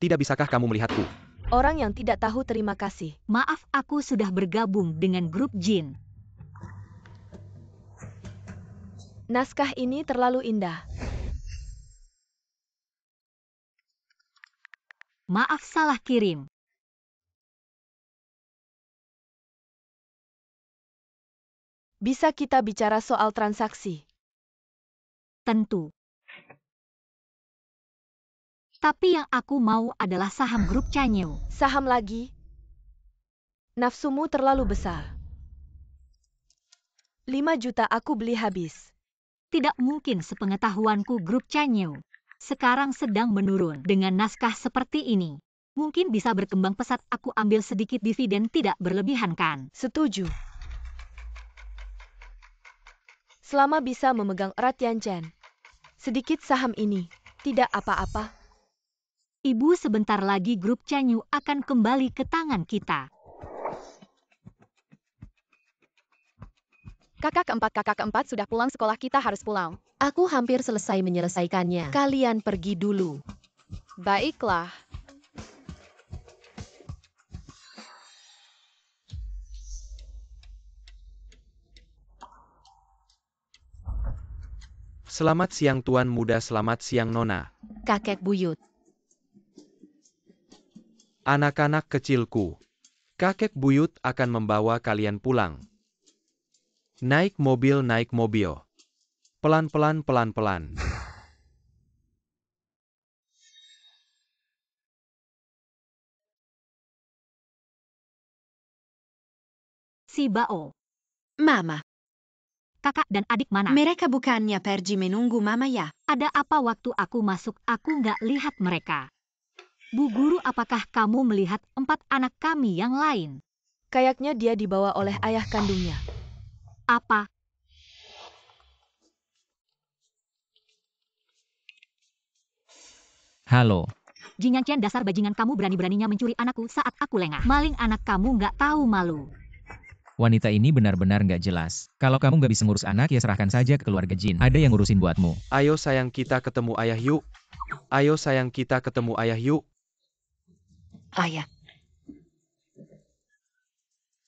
Tidak bisakah kamu melihatku? Orang yang tidak tahu terima kasih. Maaf, aku sudah bergabung dengan grup Jin. Naskah ini terlalu indah. Maaf, salah kirim. Bisa kita bicara soal transaksi? Tentu. Tapi yang aku mau adalah saham grup Chanyew. Saham lagi? Nafsumu terlalu besar. 5 juta aku beli habis. Tidak mungkin, sepengetahuanku grup Chanyew sekarang sedang menurun. Dengan naskah seperti ini, mungkin bisa berkembang pesat. Aku ambil sedikit dividen, tidak berlebihan kan? Setuju. selama bisa memegang erat Yan Chen. Sedikit saham ini, tidak apa-apa. Ibu, sebentar lagi grup Chanyu akan kembali ke tangan kita. Kakak keempat sudah pulang sekolah, kita harus pulang. Aku hampir selesai menyelesaikannya. Kalian pergi dulu. Baiklah. Selamat siang Tuan Muda, selamat siang Nona. Kakek buyut. Anak-anak kecilku. Kakek buyut akan membawa kalian pulang. Naik mobil, naik mobil. Pelan-pelan, pelan-pelan. Si Bao, Mama, kakak dan adik mana? mereka bukannya pergi menunggu mama ya? Ada apa waktu aku masuk aku nggak lihat mereka? Bu Guru, apakah kamu melihat 4 anak kami yang lain? Kayaknya dia dibawa oleh ayah kandungnya. Apa? Halo. Jin Yan Chen, dasar bajingan, kamu berani-beraninya mencuri anakku saat aku lengah. Maling anak, kamu nggak tahu malu. Wanita ini benar-benar nggak jelas. Kalau kamu nggak bisa ngurus anak, ya serahkan saja ke keluarga Jin. Ada yang ngurusin buatmu. Ayo sayang, kita ketemu ayah yuk. Ayo sayang, kita ketemu ayah yuk. Ayah,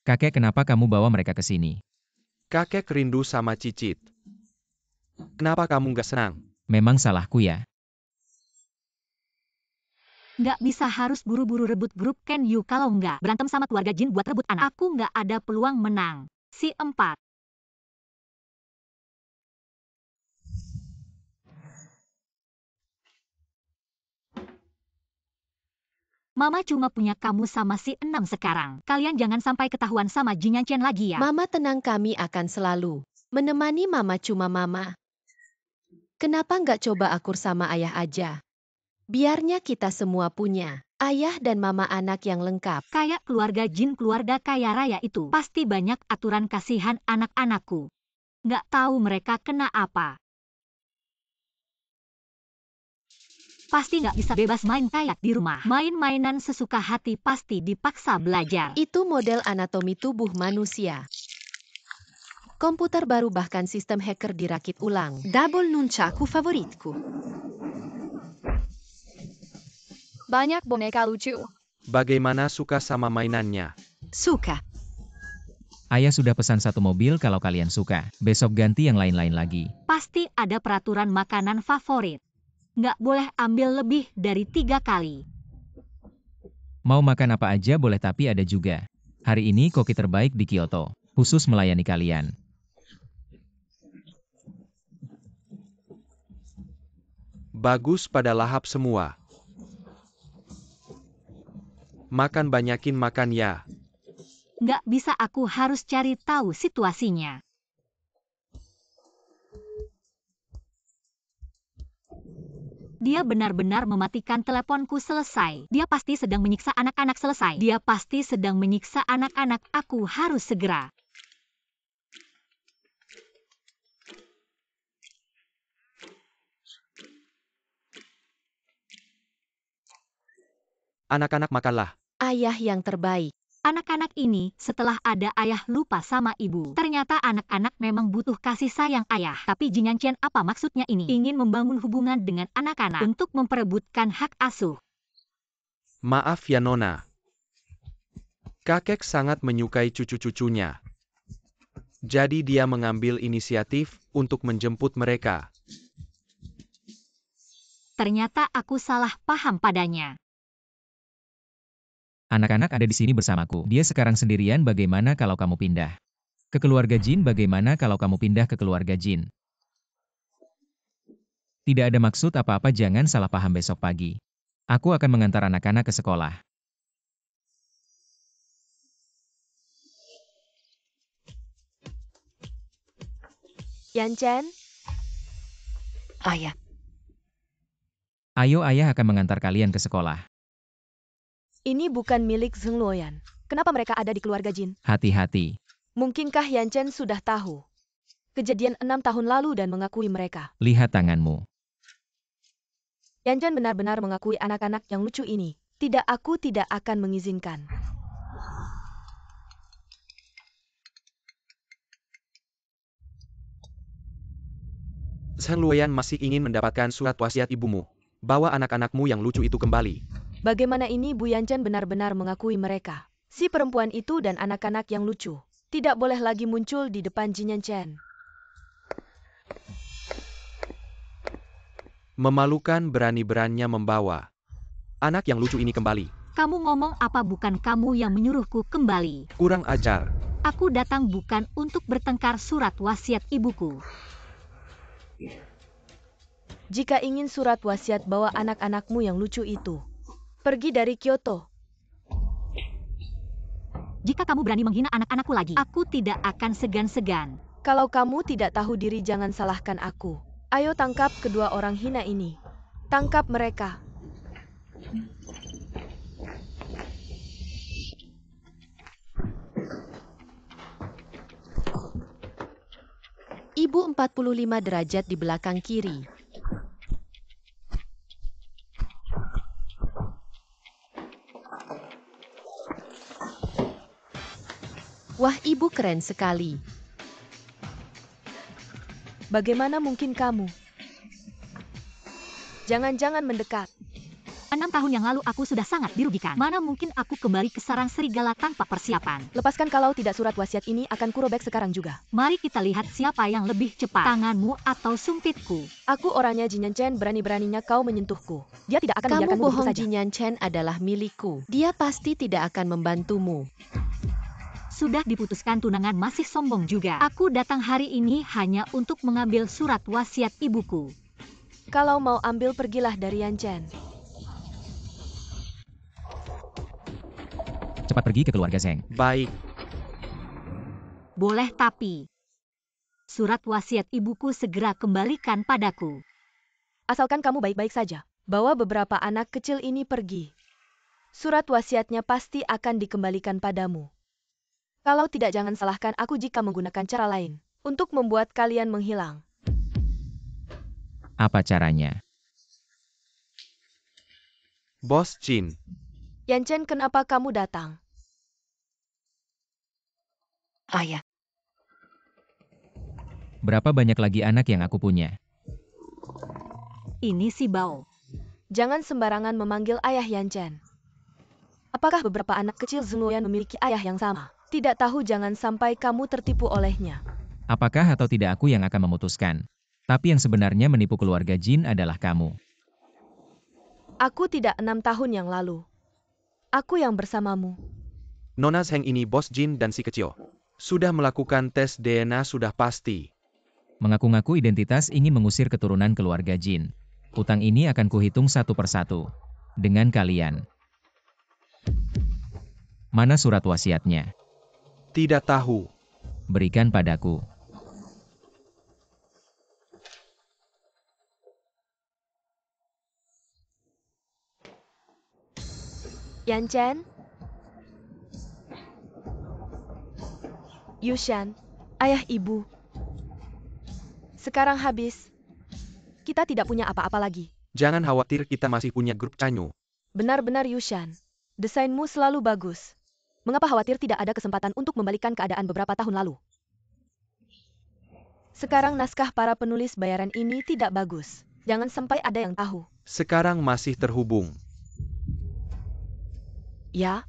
Kakek, kenapa kamu bawa mereka ke sini? Kakek rindu sama Cicit. Kenapa kamu nggak senang? Memang salahku ya. Nggak bisa, harus buru-buru rebut grup Ken Yu. Kalau nggak berantem sama keluarga Jin buat rebut anak, aku nggak ada peluang menang. Si 4. Mama cuma punya kamu sama si 6 sekarang. Kalian jangan sampai ketahuan sama Jin Yan Chen lagi ya. Mama tenang, kami akan selalu menemani mama, cuma mama. Kenapa nggak coba akur sama ayah aja? Biarnya kita semua punya ayah dan mama anak yang lengkap. Kayak keluarga Jin, keluarga kaya raya itu. Pasti banyak aturan, kasihan anak-anakku. Nggak tahu mereka kena apa. Pasti nggak bisa bebas main kayak di rumah. Main-mainan sesuka hati, pasti dipaksa belajar. Itu model anatomi tubuh manusia. Komputer baru, bahkan sistem hacker dirakit ulang. double nunchaku favoritku. Banyak boneka lucu. Bagaimana, suka sama mainannya? Suka. Ayah sudah pesan 1 mobil kalau kalian suka. Besok ganti yang lain-lain lagi. Pasti ada peraturan makanan favorit. Nggak boleh ambil lebih dari 3 kali. Mau makan apa aja boleh, tapi ada juga. Hari ini koki terbaik di Kyoto. Khusus melayani kalian. Bagus, pada lahap semua. Makan, banyakin makan ya. Nggak bisa, aku harus cari tahu situasinya. Dia benar-benar mematikan teleponku. Selesai. Dia pasti sedang menyiksa anak-anak. Selesai. Dia pasti sedang menyiksa anak-anak. Aku harus segera. Anak-anak, makanlah. Ayah yang terbaik. Anak-anak ini, setelah ada ayah, lupa sama ibu. Ternyata anak-anak memang butuh kasih sayang ayah. Tapi Jin Yan Chen, apa maksudnya ini? Ingin membangun hubungan dengan anak-anak untuk memperebutkan hak asuh. Maaf ya Nona. Kakek sangat menyukai cucu-cucunya. Jadi dia mengambil inisiatif untuk menjemput mereka. Ternyata aku salah paham padanya. Anak-anak ada di sini bersamaku. Dia sekarang sendirian, bagaimana kalau kamu pindah ke keluarga Jin? Bagaimana kalau kamu pindah ke keluarga Jin? Tidak ada maksud apa-apa, jangan salah paham. Besok pagi aku akan mengantar anak-anak ke sekolah. Yan Chen, Ayah, Ayo, ayah akan mengantar kalian ke sekolah. ini bukan milik Zheng Luoyan. Kenapa mereka ada di keluarga Jin? Hati-hati. Mungkinkah Yan Chen sudah tahu kejadian 6 tahun lalu dan mengakui mereka. Lihat tanganmu. Yan Chen benar-benar mengakui anak-anak yang lucu ini. Tidak, aku tidak akan mengizinkan. Zheng Luoyan masih ingin mendapatkan surat wasiat ibumu. Bawa anak-anakmu yang lucu itu kembali. Bagaimana ini Bu Yan Chen benar-benar mengakui mereka. Si perempuan itu dan anak-anak yang lucu tidak boleh lagi muncul di depan Jin Yan Chen. Memalukan berani-beraninya membawa anak yang lucu ini kembali. Kamu ngomong apa, bukan kamu yang menyuruhku kembali. Kurang ajar. Aku datang bukan untuk bertengkar surat wasiat ibuku. Jika ingin surat wasiat, bawa anak-anakmu yang lucu itu. Pergi dari Kyoto. Jika kamu berani menghina anak-anakku lagi, aku tidak akan segan-segan. Kalau kamu tidak tahu diri, jangan salahkan aku. Ayo tangkap kedua orang hina ini. Tangkap mereka. Ibu 45 derajat di belakang kiri. Wah, ibu keren sekali. Bagaimana mungkin kamu? Jangan-jangan mendekat. 6 tahun yang lalu aku sudah sangat dirugikan. Mana mungkin aku kembali ke sarang serigala tanpa persiapan. Lepaskan, kalau tidak surat wasiat ini akan kurobek sekarang juga. Mari kita lihat siapa yang lebih cepat, tanganmu atau sumpitku. Aku orangnya Jin Yan Chen, berani-beraninya kau menyentuhku. Dia tidak akan Kamu membiarkanmu begitu bohong, saja. Jin Yan Chen adalah milikku. Dia pasti tidak akan membantumu. Sudah diputuskan tunangan masih sombong juga. Aku datang hari ini hanya untuk mengambil surat wasiat ibuku. Kalau mau ambil, pergilah dari Yan Chen. Cepat pergi ke keluarga Zheng. Baik. Boleh, tapi surat wasiat ibuku segera kembalikan padaku. Asalkan kamu baik-baik saja. Bawa beberapa anak kecil ini pergi. Surat wasiatnya pasti akan dikembalikan padamu. Kalau tidak, jangan salahkan aku jika menggunakan cara lain untuk membuat kalian menghilang. Apa caranya? Bos Jin. Yan Chen, kenapa kamu datang? Ayah. Berapa banyak lagi anak yang aku punya? Ini si Bao. Jangan sembarangan memanggil ayah Yan Chen. Apakah beberapa anak kecil Zheng Luoyan memiliki ayah yang sama? Tidak tahu, jangan sampai kamu tertipu olehnya. Apakah atau tidak aku yang akan memutuskan? Tapi yang sebenarnya menipu keluarga Jin adalah kamu. Aku tidak 6 tahun yang lalu. Aku yang bersamamu. Nona Zheng ini bos Jin dan si kecil. Sudah melakukan tes DNA sudah pasti. Mengaku-ngaku identitas ingin mengusir keturunan keluarga Jin. Utang ini akan kuhitung satu persatu. Dengan kalian. Mana surat wasiatnya? Tidak tahu. Berikan padaku. Yan Chen? Yushan, ayah ibu. Sekarang habis. Kita tidak punya apa-apa lagi. Jangan khawatir, kita masih punya grup Canyu. Benar-benar Yushan. Desainmu selalu bagus. Mengapa khawatir tidak ada kesempatan untuk membalikkan keadaan beberapa tahun lalu? Sekarang naskah para penulis bayaran ini tidak bagus. Jangan sampai ada yang tahu. Sekarang masih terhubung. Ya.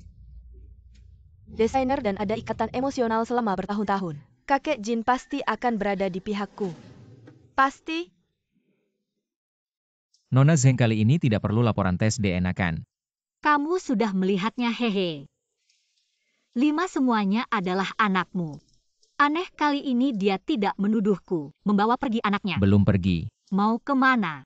Desainer dan ada ikatan emosional selama bertahun-tahun. Kakek Jin pasti akan berada di pihakku. Pasti. Nona Zheng kali ini tidak perlu laporan tes DNA kan? Kamu sudah melihatnya, hehe. 5 semuanya adalah anakmu. Aneh kali ini dia tidak menuduhku membawa pergi anaknya. Belum pergi. Mau kemana?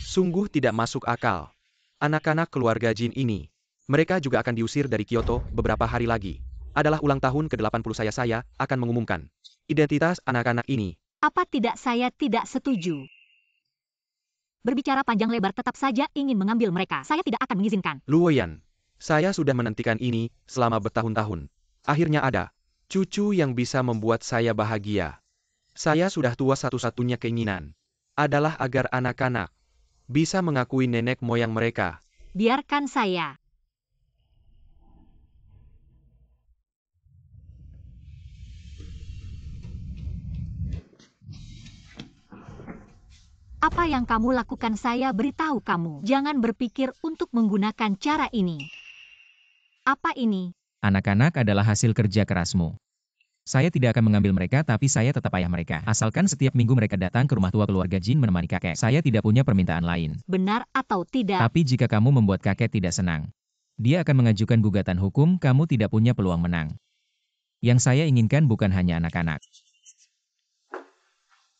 Sungguh tidak masuk akal. Anak-anak keluarga Jin ini, mereka juga akan diusir dari Kyoto beberapa hari lagi. Adalah ulang tahun ke-80 saya akan mengumumkan identitas anak-anak ini. Apa tidak, saya tidak setuju. Berbicara panjang lebar, tetap saja ingin mengambil mereka. Saya tidak akan mengizinkan. Luoyan, saya sudah menantikan ini selama bertahun-tahun. Akhirnya ada. Cucu yang bisa membuat saya bahagia. Saya sudah tua, satu-satunya keinginan adalah agar anak-anak bisa mengakui nenek moyang mereka. Biarkan saya. Apa yang kamu lakukan, saya beritahu kamu. Jangan berpikir untuk menggunakan cara ini. Apa ini? Anak-anak adalah hasil kerja kerasmu. Saya tidak akan mengambil mereka, tapi saya tetap ayah mereka. Asalkan setiap minggu mereka datang ke rumah tua keluarga Jin menemani kakek. Saya tidak punya permintaan lain. Benar atau tidak? Tapi jika kamu membuat kakek tidak senang, dia akan mengajukan gugatan hukum, kamu tidak punya peluang menang. Yang saya inginkan bukan hanya anak-anak.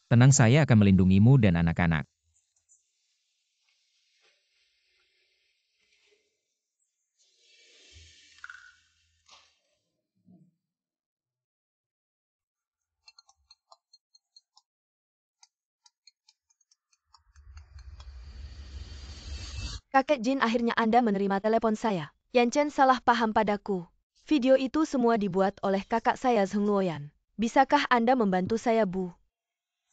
Tenang, saya akan melindungimu dan anak-anak. Kakek Jin, akhirnya Anda menerima telepon saya. Yan Chen salah paham padaku. Video itu semua dibuat oleh kakak saya Zheng Luoyan. Bisakah Anda membantu saya, Bu?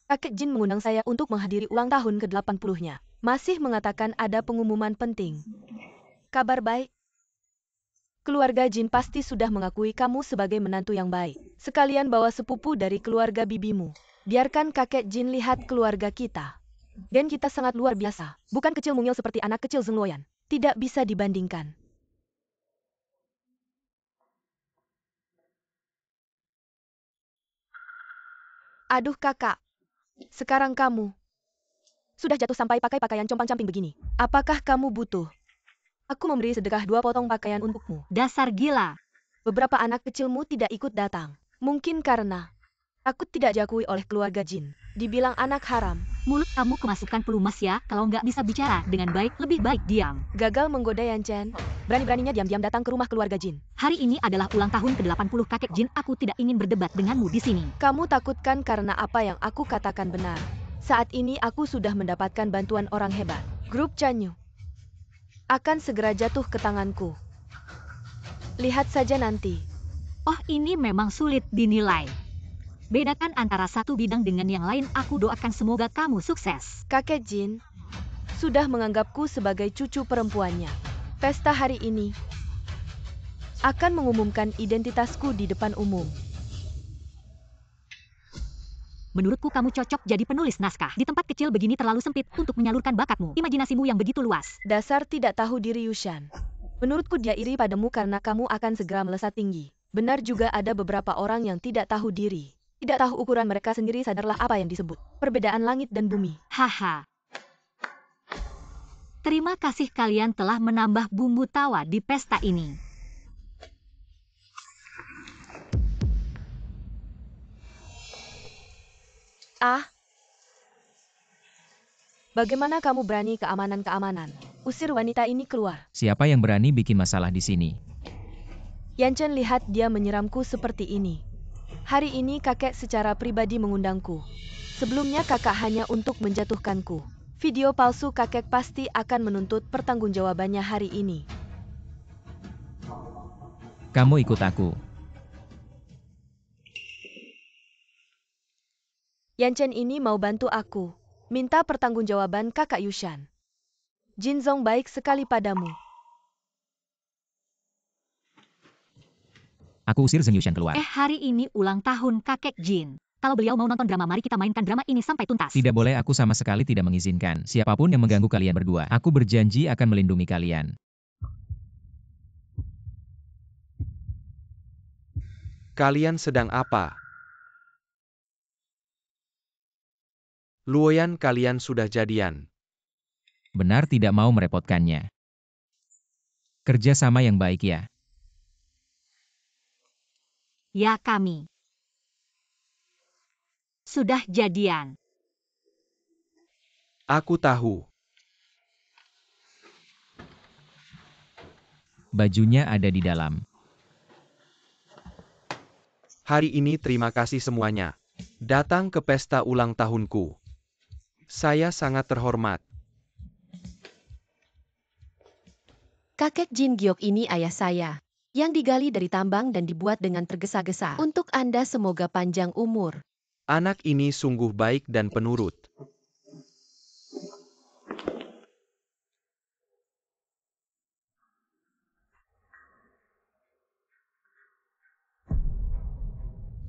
Kakek Jin mengundang saya untuk menghadiri ulang tahun ke-80-nya. Masih mengatakan ada pengumuman penting. Kabar baik. Keluarga Jin pasti sudah mengakui kamu sebagai menantu yang baik. Sekalian bawa sepupu dari keluarga bibimu. Biarkan kakek Jin lihat keluarga kita. Dan kita sangat luar biasa. Bukan kecil mungil seperti anak kecil Zheng Luoyan. Tidak bisa dibandingkan. Aduh kakak. Sekarang kamu sudah jatuh sampai pakai pakaian compang-camping begini. Apakah kamu butuh aku memberi sedekah 2 potong pakaian untukmu? Dasar gila. Beberapa anak kecilmu tidak ikut datang. Mungkin karena takut tidak diakui oleh keluarga Jin. Dibilang anak haram. Mulut kamu kemasukan pelumas ya, kalau nggak bisa bicara dengan baik, lebih baik diam. Gagal menggoda Yan Chen. Berani-beraninya diam-diam datang ke rumah keluarga Jin. Hari ini adalah ulang tahun ke-80 kakek Jin, aku tidak ingin berdebat denganmu di sini. Kamu takutkan karena apa yang aku katakan benar. Saat ini aku sudah mendapatkan bantuan orang hebat. Grup Chanyu akan segera jatuh ke tanganku. Lihat saja nanti. Oh, ini memang sulit dinilai. Bedakan antara satu bidang dengan yang lain, aku doakan semoga kamu sukses. Kakek Jin sudah menganggapku sebagai cucu perempuannya. Pesta hari ini akan mengumumkan identitasku di depan umum. Menurutku kamu cocok jadi penulis naskah. Di tempat kecil begini terlalu sempit untuk menyalurkan bakatmu. Imajinasimu yang begitu luas. Dasar tidak tahu diri Yushan. Menurutku dia iri padamu karena kamu akan segera melesat tinggi. Benar juga ada beberapa orang yang tidak tahu diri. Tidak tahu ukuran mereka sendiri, sadarlah apa yang disebut perbedaan langit dan bumi. Haha. Terima kasih kalian telah menambah bumbu tawa di pesta ini. Ah. Bagaimana kamu berani keamanan-keamanan? Usir wanita ini keluar. Siapa yang berani bikin masalah di sini? Yan Chen, lihat dia menyiramku seperti ini. Hari ini kakek secara pribadi mengundangku. Sebelumnya kakak hanya untuk menjatuhkanku. Video palsu kakek pasti akan menuntut pertanggungjawabannya hari ini. Kamu ikut aku. Yan Chen ini mau bantu aku. Minta pertanggungjawaban kakak Yushan. Jin Zong baik sekali padamu. Aku usir Zheng Yushan keluar. Hari ini ulang tahun kakek Jin. Kalau beliau mau nonton drama, mari kita mainkan drama ini sampai tuntas. Tidak boleh, aku sama sekali tidak mengizinkan. Siapapun yang mengganggu kalian berdua, aku berjanji akan melindungi kalian. Kalian sedang apa? Luoyan, kalian sudah jadian. Benar, tidak mau merepotkannya. Kerja sama yang baik ya. Ya, kami sudah jadian. Aku tahu. Bajunya ada di dalam. Hari ini terima kasih semuanya. Datang ke pesta ulang tahunku. Saya sangat terhormat. Kakek Jin Giok ini ayah saya. yang digali dari tambang dan dibuat dengan tergesa-gesa. Untuk Anda semoga panjang umur. Anak ini sungguh baik dan penurut.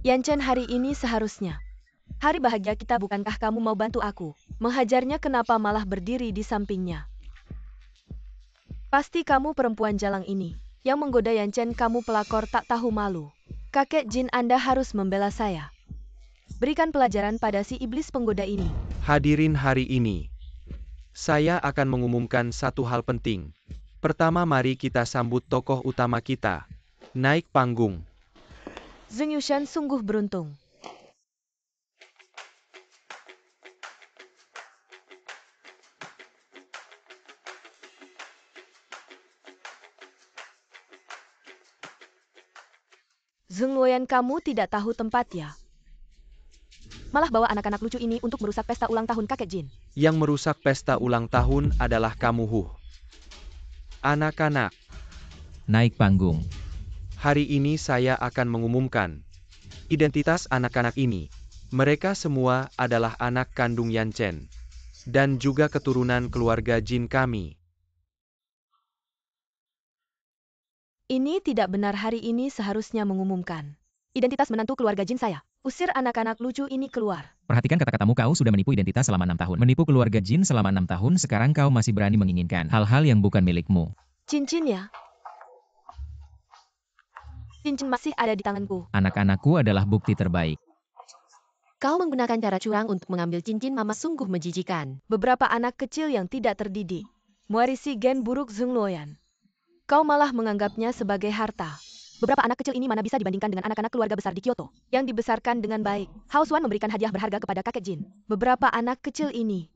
Yan Chen, hari ini seharusnya hari bahagia kita, bukankah kamu mau bantu aku menghajarnya? Kenapa malah berdiri di sampingnya? Pasti kamu perempuan jalang ini yang menggoda Yan Chen. Kamu pelakor tak tahu malu. Kakek Jin, Anda harus membela saya. Berikan pelajaran pada si iblis penggoda ini. Hadirin, hari ini saya akan mengumumkan satu hal penting. Pertama, mari kita sambut tokoh utama kita naik panggung. Zheng Yushan sungguh beruntung. Zheng Luoyan, kamu tidak tahu tempat ya? Malah bawa anak-anak lucu ini untuk merusak pesta ulang tahun kakek Jin. Yang merusak pesta ulang tahun adalah kamu, Huh. Anak-anak, Naik panggung. hari ini saya akan mengumumkan identitas anak-anak ini. Mereka semua adalah anak kandung Yan Chen dan juga keturunan keluarga Jin kami. Ini tidak benar. Hari ini seharusnya mengumumkan identitas menantu keluarga Jin saya. Usir anak-anak lucu ini keluar. Perhatikan kata-katamu, kau sudah menipu identitas selama 6 tahun. Menipu keluarga Jin selama 6 tahun, sekarang kau masih berani menginginkan hal-hal yang bukan milikmu. Cincin ya? Cincin masih ada di tanganku. Anak-anakku adalah bukti terbaik. Kau menggunakan cara curang untuk mengambil cincin mama, sungguh menjijikan. Beberapa anak kecil yang tidak terdidik mewarisi gen buruk Zheng Luoyan. Kau malah menganggapnya sebagai harta. Beberapa anak kecil ini mana bisa dibandingkan dengan anak-anak keluarga besar di Kyoto yang dibesarkan dengan baik. Hao Xuan memberikan hadiah berharga kepada kakek Jin. Beberapa anak kecil ini.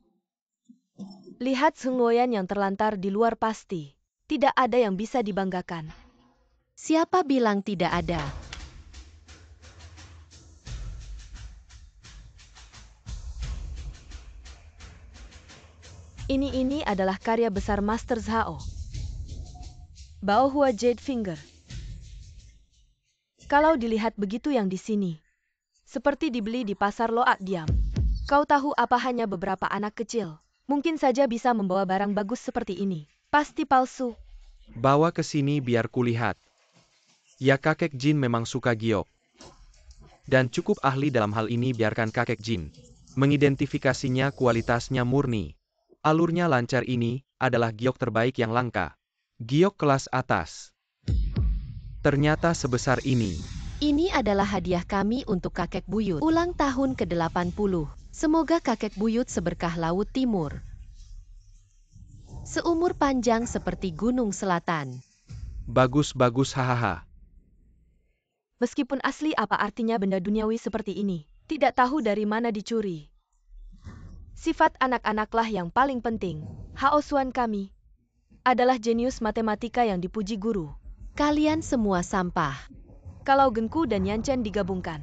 Lihat Zheng Luoyan yang terlantar di luar, pasti tidak ada yang bisa dibanggakan. Siapa bilang tidak ada? Ini adalah karya besar Master Zhao. Bao Hua Jade Finger. Kalau dilihat begitu yang di sini, seperti dibeli di pasar Loak Diam. Kau tahu apa, hanya beberapa anak kecil mungkin saja bisa membawa barang bagus seperti ini. Pasti palsu. Bawa ke sini biar kulihat. Ya, kakek Jin memang suka giok. Dan cukup ahli dalam hal ini. Biarkan kakek Jin mengidentifikasinya, kualitasnya murni. Alurnya lancar. Ini adalah giok terbaik yang langka. Giok kelas atas. Ternyata sebesar ini. Ini adalah hadiah kami untuk kakek buyut. Ulang tahun ke-80. Semoga kakek buyut seberkah laut timur. Seumur panjang seperti gunung selatan. Bagus-bagus, hahaha. Meskipun asli, apa artinya benda duniawi seperti ini? Tidak tahu dari mana dicuri. Sifat anak-anaklah yang paling penting. Hao Xuan kami adalah jenius matematika yang dipuji guru. Kalian semua sampah. Kalau Genku dan Yan Chen digabungkan,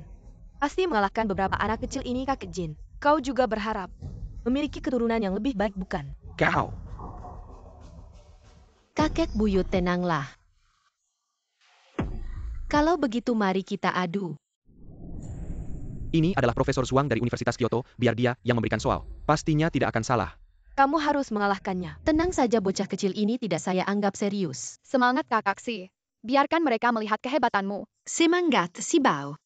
pasti mengalahkan beberapa anak kecil ini. Kakek Jin, kau juga berharap memiliki keturunan yang lebih baik, bukan? Kau. Kakek buyut, tenanglah. Kalau begitu mari kita adu. Ini adalah Profesor Zhuang dari Universitas Kyoto. Biar dia yang memberikan soal. Pastinya tidak akan salah. Kamu harus mengalahkannya. Tenang saja, bocah kecil ini tidak saya anggap serius. Semangat kakak Si. Biarkan mereka melihat kehebatanmu. Semangat, si Bao.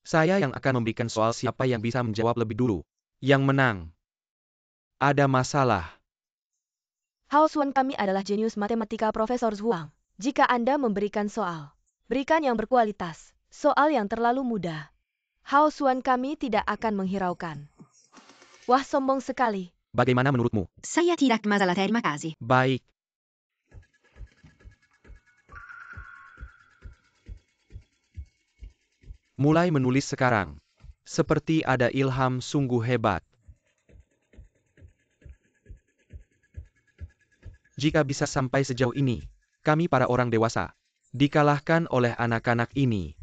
Saya yang akan memberikan soal. Siapa yang bisa menjawab lebih dulu? Yang menang. Ada masalah. Hao Xuan kami adalah jenius matematika Profesor Zhuang. Jika Anda memberikan soal, berikan yang berkualitas. Soal yang terlalu mudah, Hao Xuan kami tidak akan menghiraukan. Wah, sombong sekali. Bagaimana menurutmu? Saya tidak masalah, terima kasih. Baik. Mulai menulis sekarang. Seperti ada ilham, sungguh hebat. Jika bisa sampai sejauh ini, kami para orang dewasa dikalahkan oleh anak-anak ini.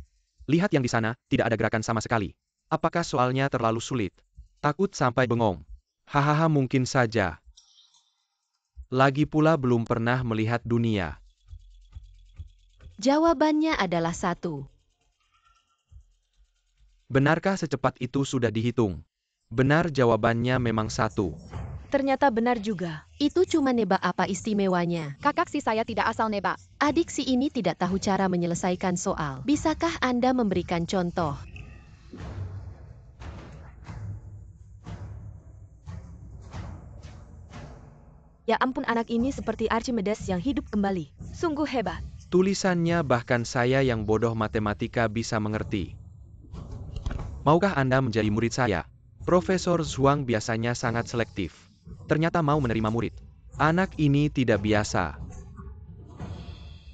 Lihat yang di sana, tidak ada gerakan sama sekali. Apakah soalnya terlalu sulit? Takut sampai bengong. Hahaha, mungkin saja. Lagi pula belum pernah melihat dunia. Jawabannya adalah 1. Benarkah secepat itu sudah dihitung? Benar, jawabannya memang 1. Ternyata benar juga. Itu cuma nebak, apa istimewanya? Kakak si saya tidak asal nebak. Adik si ini tidak tahu cara menyelesaikan soal. Bisakah Anda memberikan contoh? Ya ampun, anak ini seperti Archimedes yang hidup kembali. Sungguh hebat. Tulisannya bahkan saya yang bodoh matematika bisa mengerti. Maukah Anda menjadi murid saya? Profesor Zhuang biasanya sangat selektif. Ternyata mau menerima murid. Anak ini tidak biasa.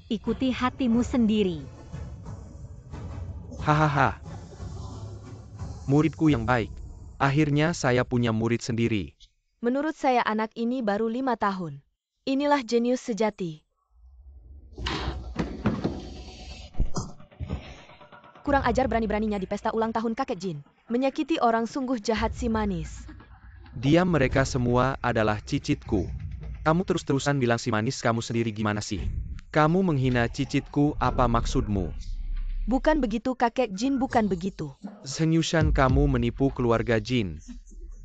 Ikuti hatimu sendiri. Hahaha. Muridku yang baik. Akhirnya saya punya murid sendiri. Menurut saya anak ini baru 5 tahun. Inilah jenius sejati. Kurang ajar berani-beraninya di pesta ulang tahun kakek Jin. Menyakiti orang, sungguh jahat si manis. Diam, mereka semua adalah cicitku. Kamu terus-terusan bilang si manis, kamu sendiri gimana sih? Kamu menghina cicitku, apa maksudmu? Bukan begitu kakek Jin, bukan begitu. Seriusan kamu menipu keluarga Jin?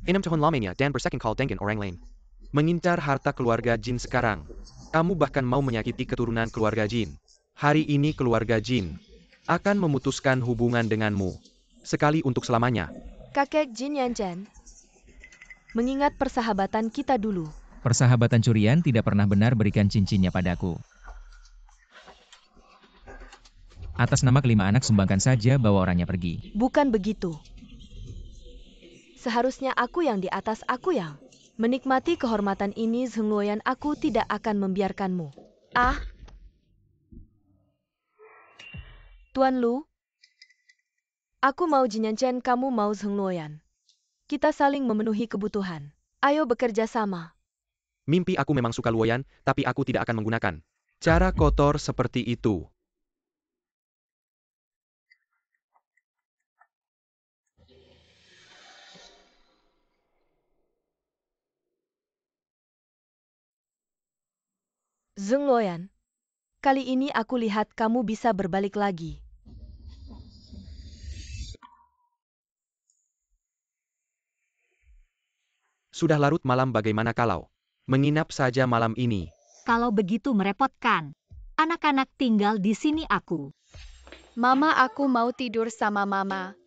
Enam tahun lamanya dan bersaking kal dengan orang lain. Mengincar harta keluarga Jin sekarang. Kamu bahkan mau menyakiti keturunan keluarga Jin. Hari ini keluarga Jin akan memutuskan hubungan denganmu. Sekali untuk selamanya. Kakek Jin Yanchen. Mengingat persahabatan kita dulu. Persahabatan curian tidak pernah benar berikan cincinnya padaku. Atas nama kelima anak sumbangkan saja bawa orangnya pergi. Bukan begitu. Seharusnya aku yang di atas, aku yang menikmati kehormatan ini. Zheng Luoyan, aku tidak akan membiarkanmu. Ah. Tuan Lu. Aku mau Jin Yanchen, kamu mau Zheng Luoyan. Kita saling memenuhi kebutuhan. Ayo bekerja sama. Mimpi aku memang suka Luoyan, tapi aku tidak akan menggunakan cara kotor seperti itu. Zheng Luoyan. Kali ini aku lihat kamu bisa berbalik lagi. Sudah larut malam, bagaimana kalau menginap saja malam ini? Kalau begitu merepotkan. Anak-anak tinggal di sini aku. Mama, aku mau tidur sama mama.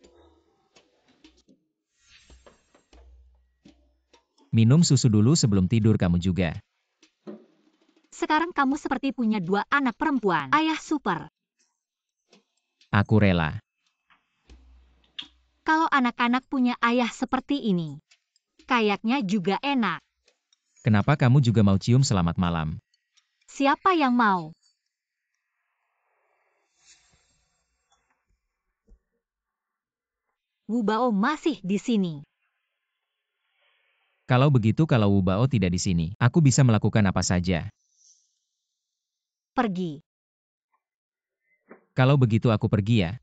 Minum susu dulu sebelum tidur kamu juga. Sekarang kamu seperti punya 2 anak perempuan. Ayah super. Aku rela. Kalau anak-anak punya ayah seperti ini, kayaknya juga enak. Kenapa kamu juga mau cium selamat malam? Siapa yang mau? Wu Bao masih di sini. Kalau begitu, kalau Wu Bao tidak di sini, aku bisa melakukan apa saja. Pergi. Kalau begitu aku pergi ya.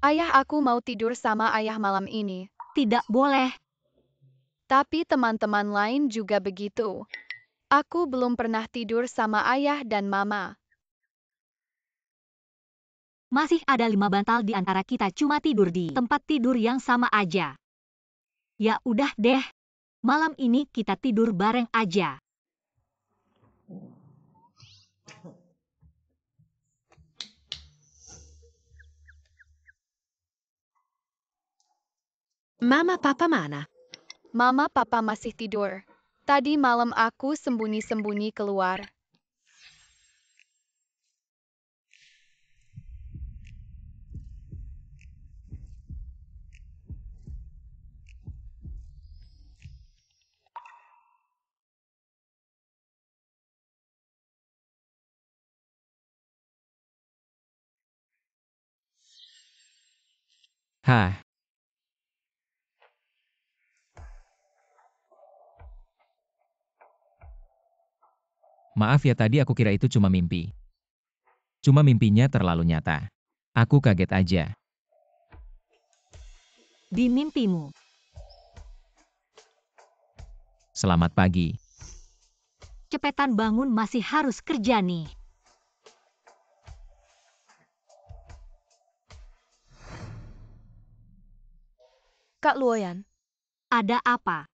Ayah, aku mau tidur sama ayah malam ini. Tidak boleh. Tapi teman-teman lain juga begitu. Aku belum pernah tidur sama ayah dan mama. Masih ada 5 bantal di antara kita cuma tidur di tempat tidur yang sama aja. Ya udah deh. Malam ini kita tidur bareng aja. Mama, Papa mana? Mama, Papa masih tidur. Tadi malam aku sembunyi-sembunyi keluar. Hah. Maaf ya, tadi aku kira itu cuma mimpi. Cuma mimpinya terlalu nyata. Aku kaget aja. Di mimpimu. Selamat pagi. Cepetan bangun, masih harus kerja nih. Kak Luoyan, Ada apa?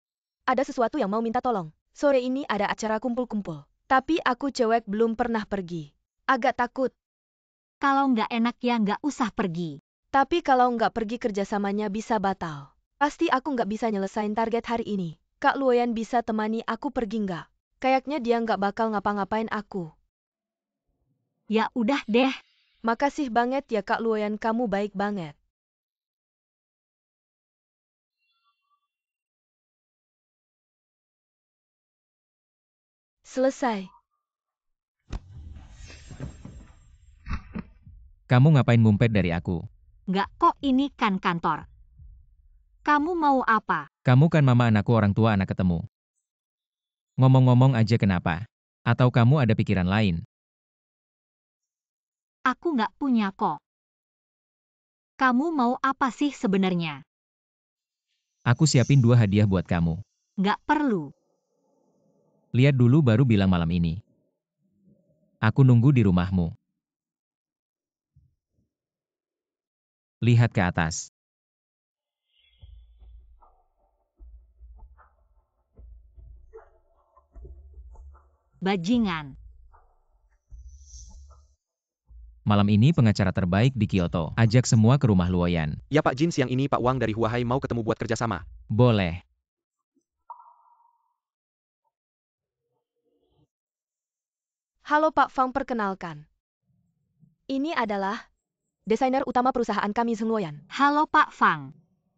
ada sesuatu yang mau minta tolong. Sore ini ada acara kumpul-kumpul. Tapi aku cewek belum pernah pergi. Agak takut. Kalau nggak enak ya nggak usah pergi. Tapi kalau nggak pergi kerjasamanya bisa batal. Pasti aku nggak bisa nyelesain target hari ini. Kak Luoyan bisa temani aku pergi nggak? Kayaknya dia nggak bakal ngapa-ngapain aku. Ya udah deh. Makasih banget ya Kak Luoyan, kamu baik banget. Selesai. Kamu ngapain ngumpet dari aku? Nggak kok, ini kan kantor. Kamu mau apa? Kamu kan mama anakku, orang tua anak ketemu. Ngomong-ngomong aja kenapa? Atau kamu ada pikiran lain? Aku nggak punya kok. Kamu mau apa sih sebenarnya? Aku siapin 2 hadiah buat kamu. Nggak perlu. Lihat dulu baru bilang malam ini. Aku nunggu di rumahmu. Lihat ke atas. Bajingan. Malam ini pengacara terbaik di Kyoto. Ajak semua ke rumah Luoyan. Ya Pak Jin, siang ini Pak Wang dari Huahai mau ketemu buat kerjasama. Boleh. Halo Pak Fang, perkenalkan. Ini adalah desainer utama perusahaan kami, Zheng Luoyan. Halo Pak Fang.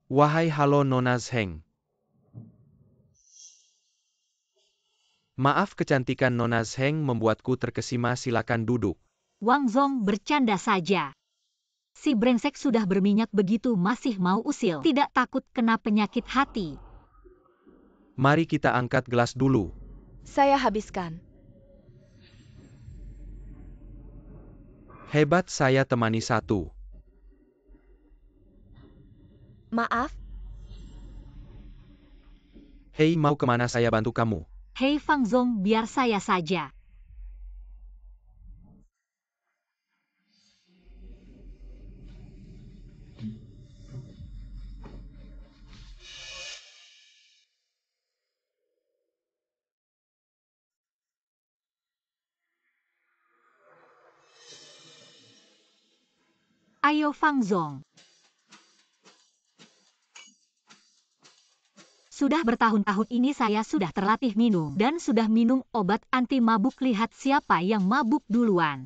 Wahai halo Nona Zheng. Maaf, kecantikan Nona Zheng membuatku terkesima, silakan duduk. Wang Zong bercanda saja. Si brengsek sudah berminyak begitu masih mau usil. Tidak takut kena penyakit hati. Mari kita angkat gelas dulu. Saya habiskan. Hebat, saya temani satu. Maaf, Hei, mau kemana saya bantu kamu? Hei Fang Zong, biar saya saja. Ayo Fang Zong. Sudah bertahun-tahun ini saya sudah terlatih minum dan sudah minum obat anti mabuk. Lihat siapa yang mabuk duluan.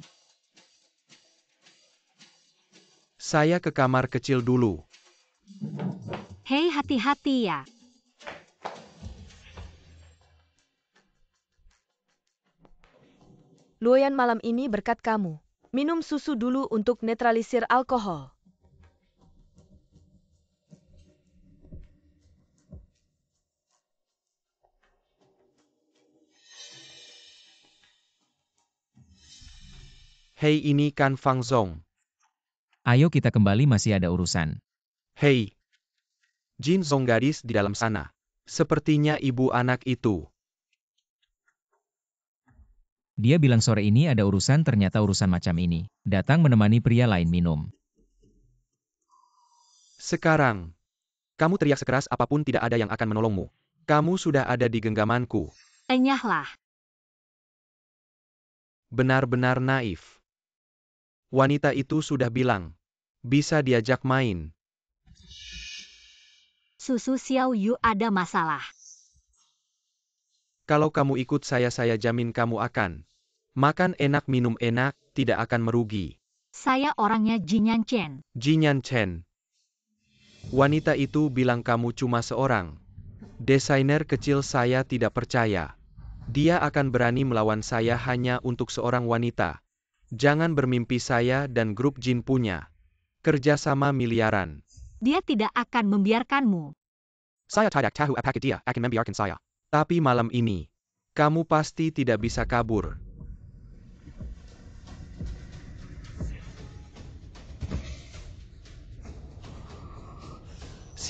Saya ke kamar kecil dulu. Hei, hati-hati ya. Luoyan, malam ini berkat kamu. Minum susu dulu untuk netralisir alkohol. Hei, ini kan Fang Zong. Ayo kita kembali, masih ada urusan. Hei. Jin Zong, gadis di dalam sana. Sepertinya ibu anak itu. Dia bilang sore ini ada urusan, ternyata urusan macam ini. Datang menemani pria lain minum. Sekarang, kamu teriak sekeras apapun tidak ada yang akan menolongmu. Kamu sudah ada di genggamanku. Enyahlah. Benar-benar naif. Wanita itu sudah bilang, bisa diajak main. Susu Xiao Yu ada masalah. Kalau kamu ikut saya jamin kamu akan makan enak, minum enak, tidak akan merugi. Saya orangnya Jinyan Chen. Jinyan Chen. Wanita itu bilang kamu cuma seorang desainer kecil, saya tidak percaya. Dia akan berani melawan saya hanya untuk seorang wanita. Jangan bermimpi, saya dan grup Jin punya kerjasama miliaran. Dia tidak akan membiarkanmu. Saya tidak tahu apakah dia akan membiarkan saya. Tapi malam ini, kamu pasti tidak bisa kabur.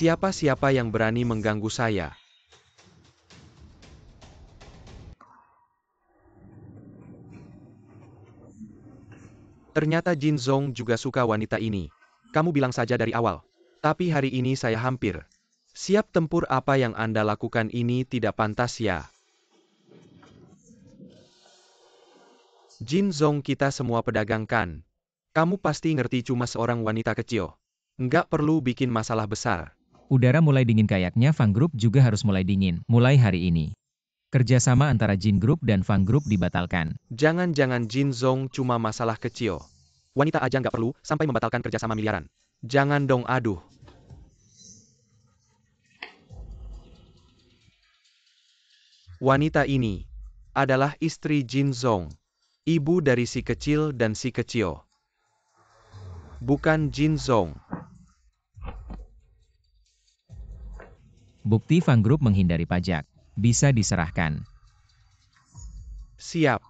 Siapa-siapa yang berani mengganggu saya? Ternyata Jin Zong juga suka wanita ini. Kamu bilang saja dari awal. Tapi hari ini saya hampir Siap tempur, apa yang Anda lakukan ini tidak pantas ya. Jin Zong, kita semua pedagang kan? Kamu pasti ngerti cuma seorang wanita kecil. Nggak perlu bikin masalah besar. Udara mulai dingin, kayaknya Fang Group juga harus mulai dingin, mulai hari ini. Kerjasama antara Jin Group dan Fang Group dibatalkan. Jangan-jangan Jin Zong cuma masalah kecil. Wanita aja nggak perlu, sampai membatalkan kerjasama miliaran. Jangan dong, aduh. Wanita ini adalah istri Jin Zong, ibu dari si kecil dan si kecil. Bukan Jin Zong. Bukti Fang Group menghindari pajak. Bisa diserahkan. Siap.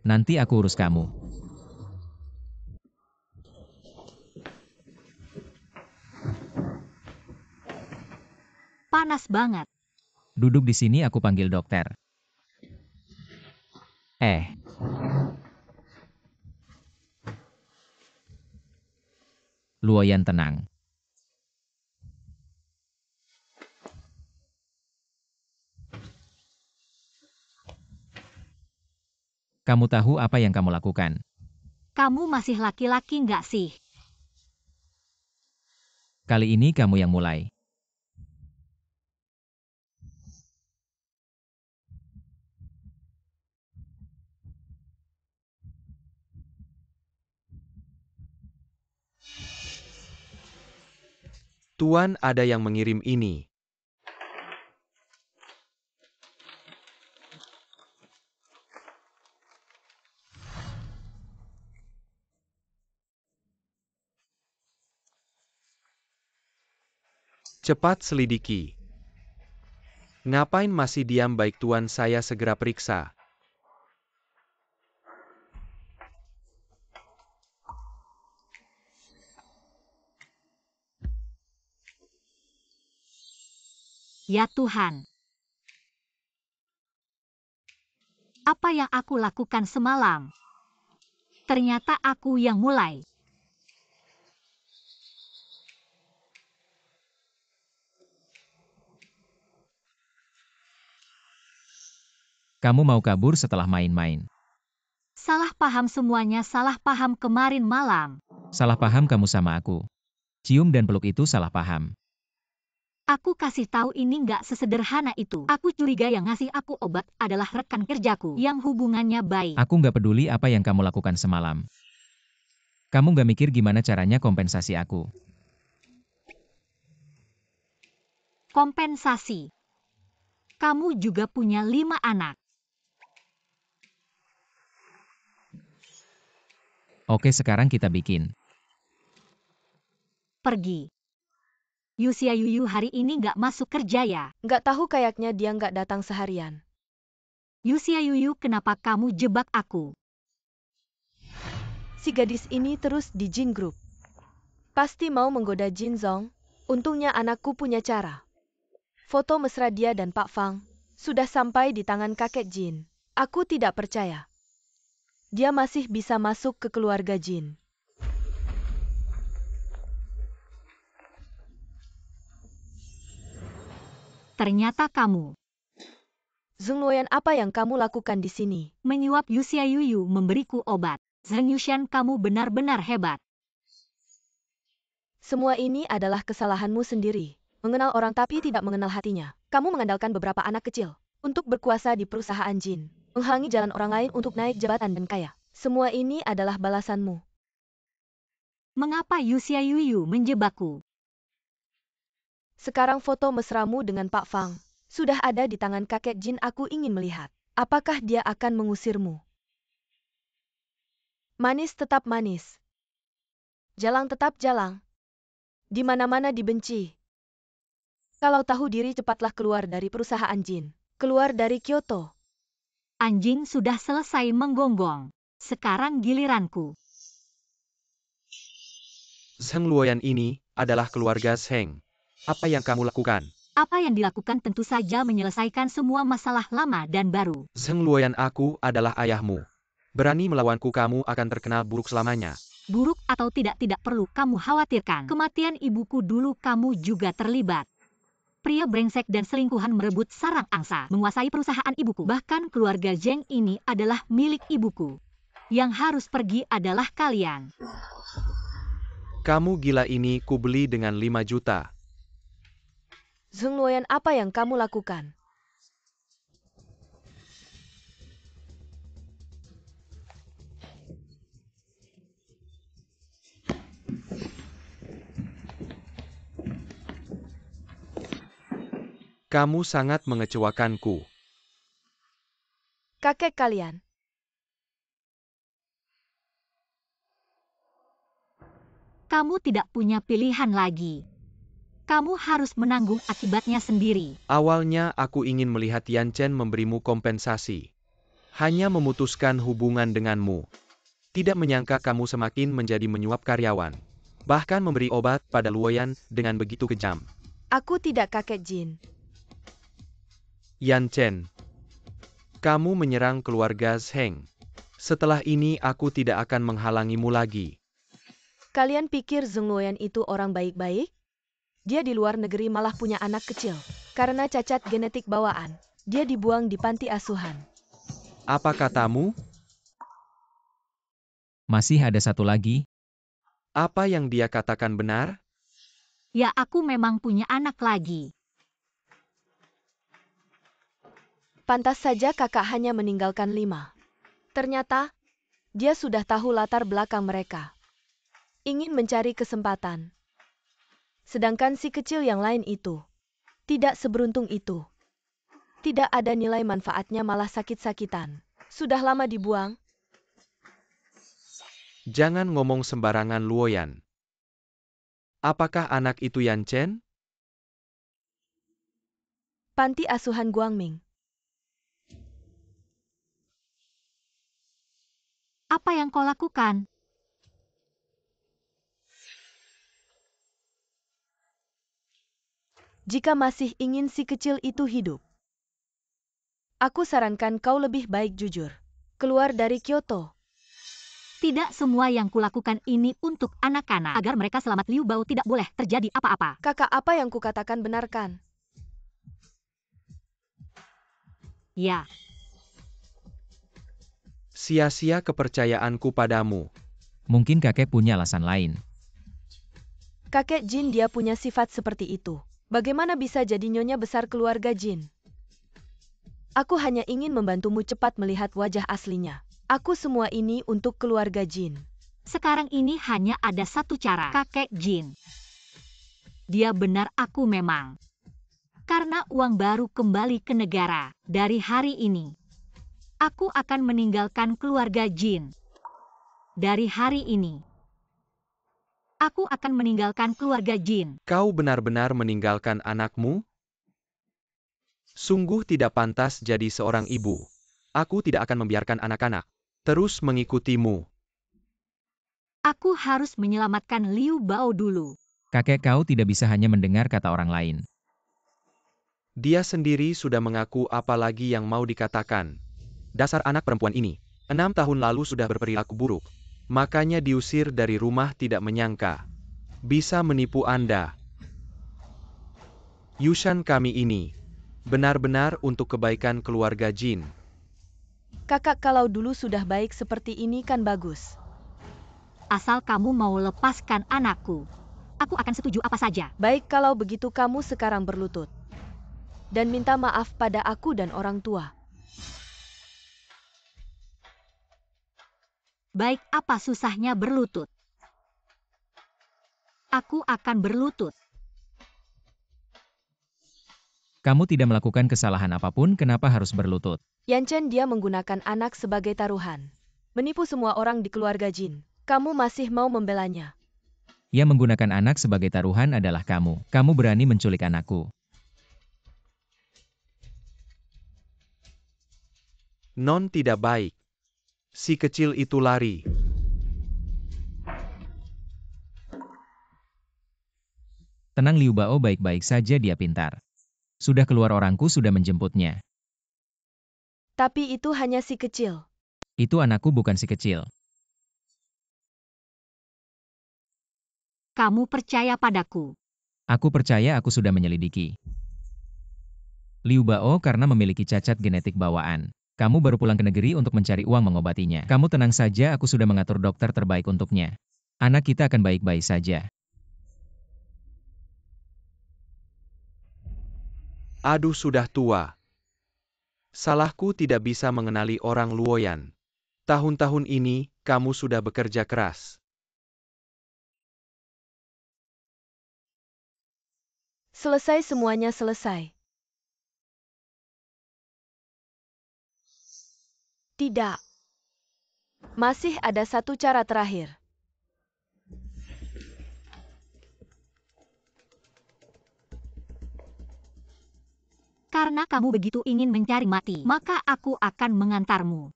Nanti aku urus kamu. Panas banget. Duduk di sini, aku panggil dokter. Luoyan, tenang. Kamu tahu apa yang kamu lakukan? Kamu masih laki-laki nggak sih? Kali ini kamu yang mulai. Tuan, ada yang mengirim ini. Cepat selidiki. Ngapain masih diam? Baik Tuan, saya segera periksa. Ya Tuhan. Apa yang aku lakukan semalam? Ternyata aku yang mulai. Kamu mau kabur setelah main-main. Salah paham semuanya, salah paham kemarin malam. Salah paham kamu sama aku. Cium dan peluk itu salah paham. Aku kasih tahu ini nggak sesederhana itu. Aku curiga yang ngasih aku obat adalah rekan kerjaku yang hubungannya baik. Aku nggak peduli apa yang kamu lakukan semalam. Kamu nggak mikir gimana caranya kompensasi aku. Kompensasi. Kamu juga punya 5 anak. Oke, sekarang kita bikin. Pergi. Yusia Yuyu hari ini nggak masuk kerja ya? Nggak tahu, kayaknya dia nggak datang seharian. Yusia Yuyu, kenapa kamu jebak aku? Si gadis ini terus di Jin Group. Pasti mau menggoda Jin Zong. Untungnya anakku punya cara. Foto mesra dia dan Pak Fang sudah sampai di tangan kakek Jin. Aku tidak percaya. Dia masih bisa masuk ke keluarga Jin. Ternyata kamu. Zheng Luoyan, apa yang kamu lakukan di sini? Menyuap Yusia Yuyu, memberiku obat. Zheng Yushan, kamu benar-benar hebat. Semua ini adalah kesalahanmu sendiri. Mengenal orang tapi tidak mengenal hatinya. Kamu mengandalkan beberapa anak kecil untuk berkuasa di perusahaan Jin. Menghalangi jalan orang lain untuk naik jabatan dan kaya. Semua ini adalah balasanmu. Mengapa Yusia Yuyu menjebakku? Sekarang foto mesramu dengan Pak Fang sudah ada di tangan kakek Jin. Aku ingin melihat apakah dia akan mengusirmu. Manis tetap manis. Jalang tetap jalang. Di mana-mana dibenci. Kalau tahu diri, cepatlah keluar dari perusahaan Jin. Keluar dari Kyoto. Anjing sudah selesai menggonggong. Sekarang giliranku. Zheng Luoyan ini adalah keluarga Zheng. Apa yang kamu lakukan? Apa yang dilakukan tentu saja menyelesaikan semua masalah lama dan baru. Zheng Luoyan, aku adalah ayahmu. Berani melawanku, kamu akan terkenal buruk selamanya. Buruk atau tidak perlu kamu khawatirkan. Kematian ibuku dulu kamu juga terlibat. Pria brengsek dan selingkuhan merebut sarang angsa, menguasai perusahaan ibuku. Bahkan keluarga Zheng ini adalah milik ibuku. Yang harus pergi adalah kalian. Kamu gila, ini ku beli dengan 5 juta. Zheng Luoyan, apa yang kamu lakukan? Kamu sangat mengecewakanku. Kakek kalian. Kamu tidak punya pilihan lagi. Kamu harus menanggung akibatnya sendiri. Awalnya aku ingin melihat Yan Chen memberimu kompensasi. Hanya memutuskan hubungan denganmu. Tidak menyangka kamu semakin menjadi menyuap karyawan. Bahkan memberi obat pada Luoyan dengan begitu kejam. Aku tidak kakek Jin. Yan Chen, kamu menyerang keluarga Zheng. Setelah ini aku tidak akan menghalangimu lagi. Kalian pikir Zheng Luoyan itu orang baik-baik? Dia di luar negeri malah punya anak kecil. Karena cacat genetik bawaan, dia dibuang di panti asuhan. Apa katamu? Masih ada satu lagi. Apa yang dia katakan benar? Ya, aku memang punya anak lagi. Pantas saja kakak hanya meninggalkan 5. Ternyata, dia sudah tahu latar belakang mereka. Ingin mencari kesempatan. Sedangkan si kecil yang lain itu, tidak seberuntung itu. Tidak ada nilai manfaatnya, malah sakit-sakitan. Sudah lama dibuang. Jangan ngomong sembarangan, Luoyan. Apakah anak itu Yan Chen? Panti asuhan Guangming. Apa yang kau lakukan? Jika masih ingin si kecil itu hidup, aku sarankan kau lebih baik jujur. Keluar dari Kyoto. Tidak semua yang kulakukan ini untuk anak-anak. Agar mereka selamat, Liu Bao tidak boleh terjadi apa-apa. Kakak, apa yang kukatakan benarkan? Ya. Sia-sia kepercayaanku padamu. Mungkin kakek punya alasan lain. Kakek Jin, dia punya sifat seperti itu. Bagaimana bisa jadi nyonya besar keluarga Jin? Aku hanya ingin membantumu cepat melihat wajah aslinya. Aku semua ini untuk keluarga Jin. Sekarang ini hanya ada satu cara, kakek Jin. Dia benar, aku memang. Karena uang baru kembali ke negara. Dari hari ini, aku akan meninggalkan keluarga Jin. Dari hari ini, aku akan meninggalkan keluarga Jin. Kau benar-benar meninggalkan anakmu? Sungguh tidak pantas jadi seorang ibu. Aku tidak akan membiarkan anak-anak terus mengikutimu. Aku harus menyelamatkan Liu Bao dulu. Kakek, kau tidak bisa hanya mendengar kata orang lain. Dia sendiri sudah mengaku, apalagi yang mau dikatakan. Dasar anak perempuan ini. 6 tahun lalu sudah berperilaku buruk. Makanya diusir dari rumah, tidak menyangka bisa menipu Anda. Yushan kami ini benar-benar untuk kebaikan keluarga Jin. Kakak, kalau dulu sudah baik seperti ini kan bagus. Asal kamu mau lepaskan anakku, aku akan setuju apa saja. Baik, kalau begitu kamu sekarang berlutut. Dan minta maaf pada aku dan orang tua. Baik, apa susahnya berlutut? Aku akan berlutut. Kamu tidak melakukan kesalahan apapun, kenapa harus berlutut? Yan Chen, dia menggunakan anak sebagai taruhan. Menipu semua orang di keluarga Jin. Kamu masih mau membelanya? Yang menggunakan anak sebagai taruhan adalah kamu. Kamu berani menculik anakku. Non, tidak baik. Si kecil itu lari. Tenang Liu Bao, baik-baik saja, dia pintar. Sudah keluar, orangku sudah menjemputnya. Tapi itu hanya si kecil. Itu anakku, bukan si kecil. kamu percaya padaku? Aku percaya aku sudah menyelidiki. Liu Bao karena memiliki cacat genetik bawaan. Kamu baru pulang ke negeri untuk mencari uang mengobatinya. Kamu tenang saja, aku sudah mengatur dokter terbaik untuknya. Anak kita akan baik-baik saja. Aduh, sudah tua. Salahku tidak bisa mengenali orang Luoyan. Tahun-tahun ini, kamu sudah bekerja keras. Selesai, semuanya selesai. Tidak. Masih ada satu cara terakhir. Karena kamu begitu ingin mencari mati, maka aku akan mengantarmu.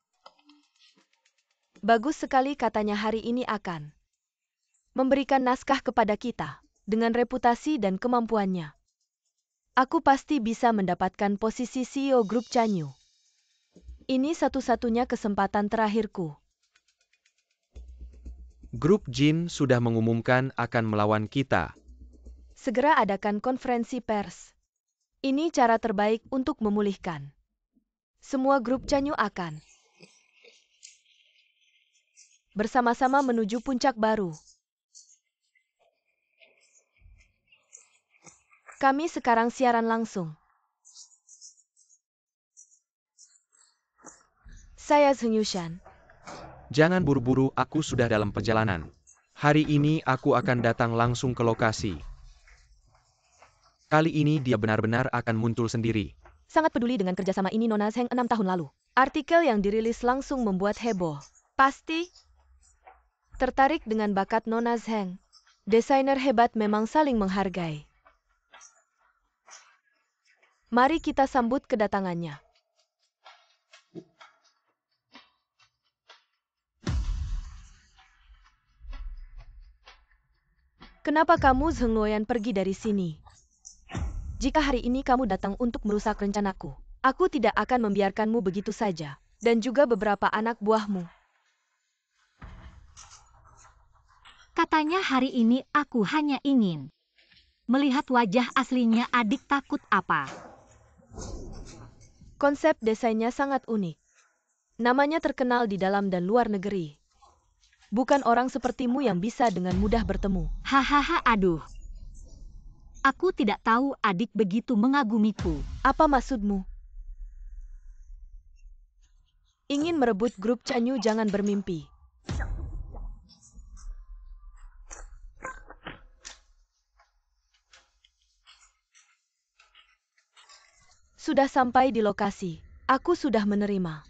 Bagus sekali, katanya hari ini akan memberikan naskah kepada kita. Dengan reputasi dan kemampuannya, aku pasti bisa mendapatkan posisi CEO grup Chanyu. Ini satu-satunya kesempatan terakhirku. Grup Jin sudah mengumumkan akan melawan kita. Segera adakan konferensi pers. Ini cara terbaik untuk memulihkan. Semua grup Chanyu akan bersama-sama menuju puncak baru. Kami sekarang siaran langsung. Saya Zheng Yushan. Jangan buru-buru, aku sudah dalam perjalanan. Hari ini aku akan datang langsung ke lokasi. Kali ini dia benar-benar akan muncul sendiri. Sangat peduli dengan kerjasama ini Nona Zheng 6 tahun lalu. Artikel yang dirilis langsung membuat heboh. Pasti tertarik dengan bakat Nona Zheng. Desainer hebat memang saling menghargai. Mari kita sambut kedatangannya. Kenapa kamu Zheng Luoyan pergi dari sini? Jika hari ini kamu datang untuk merusak rencanaku, aku tidak akan membiarkanmu begitu saja. Dan juga beberapa anak buahmu. Katanya hari ini aku hanya ingin melihat wajah aslinya adik. Takut apa? Konsep desainnya sangat unik. Namanya terkenal di dalam dan luar negeri. Bukan orang sepertimu yang bisa dengan mudah bertemu. Hahaha, aduh. Aku tidak tahu adik begitu mengagumiku. Apa maksudmu? Ingin merebut grup Chanyu, jangan bermimpi. Sudah sampai di lokasi. Aku sudah menerima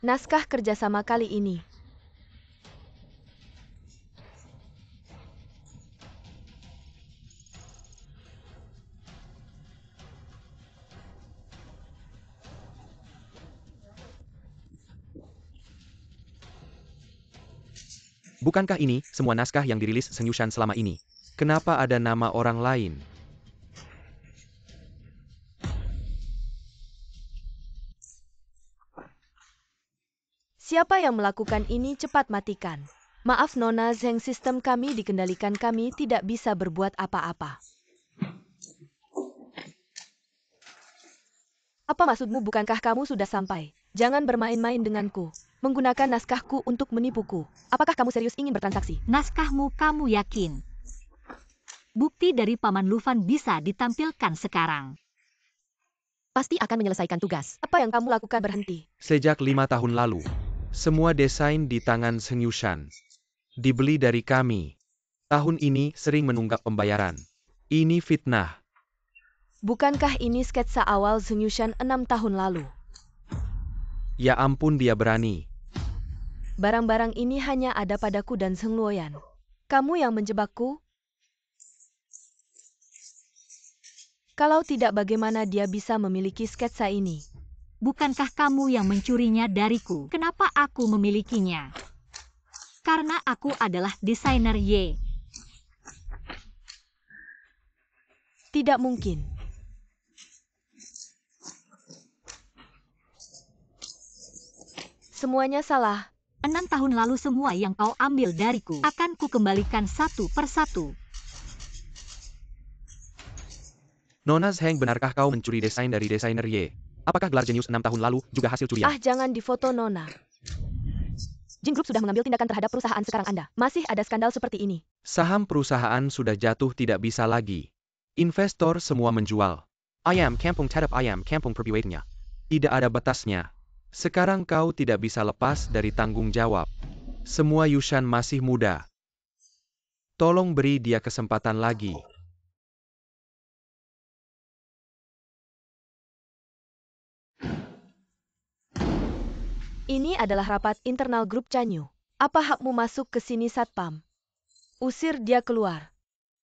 naskah kerjasama kali ini. Bukankah ini semua naskah yang dirilis Zheng Yushan selama ini? Kenapa ada nama orang lain? Siapa yang melakukan ini? Cepat matikan. Maaf Nona Zheng, sistem kami dikendalikan, kami tidak bisa berbuat apa-apa. Apa maksudmu? Bukankah kamu sudah sampai? Jangan bermain-main denganku. Menggunakan naskahku untuk menipuku. Apakah kamu serius ingin bertransaksi? Naskahmu kamu yakin? Bukti dari Paman Lufan bisa ditampilkan sekarang. Pasti akan menyelesaikan tugas. Apa yang kamu lakukan? Berhenti. Sejak 5 tahun lalu, semua desain di tangan Zheng Yushan dibeli dari kami. Tahun ini sering menunggak pembayaran. Ini fitnah. Bukankah ini sketsa awal Zheng Yushan 6 tahun lalu? Ya ampun, dia berani. Barang-barang ini hanya ada padaku dan Zheng Luoyan. Kamu yang menjebakku? Kalau tidak, bagaimana dia bisa memiliki sketsa ini? Bukankah kamu yang mencurinya dariku? Kenapa aku memilikinya? Karena aku adalah desainer Y. Tidak mungkin. Semuanya salah. 6 tahun lalu semua yang kau ambil dariku akan kukembalikan satu persatu. Nona Zheng, benarkah kau mencuri desain dari desainer Ye? Apakah gelar jenius 6 tahun lalu juga hasil curian? Ah, jangan difoto Nona. Jin Group sudah mengambil tindakan terhadap perusahaan sekarang Anda. Masih ada skandal seperti ini. Saham perusahaan sudah jatuh, tidak bisa lagi. Investor semua menjual. Ayam kampung tetap ayam kampung perbuatannya. Tidak ada batasnya. Sekarang kau tidak bisa lepas dari tanggung jawab. Semua Yushan masih muda. Tolong beri dia kesempatan lagi. Ini adalah rapat internal grup Chanyu. Apa hakmu masuk ke sini, Satpam? Usir dia keluar.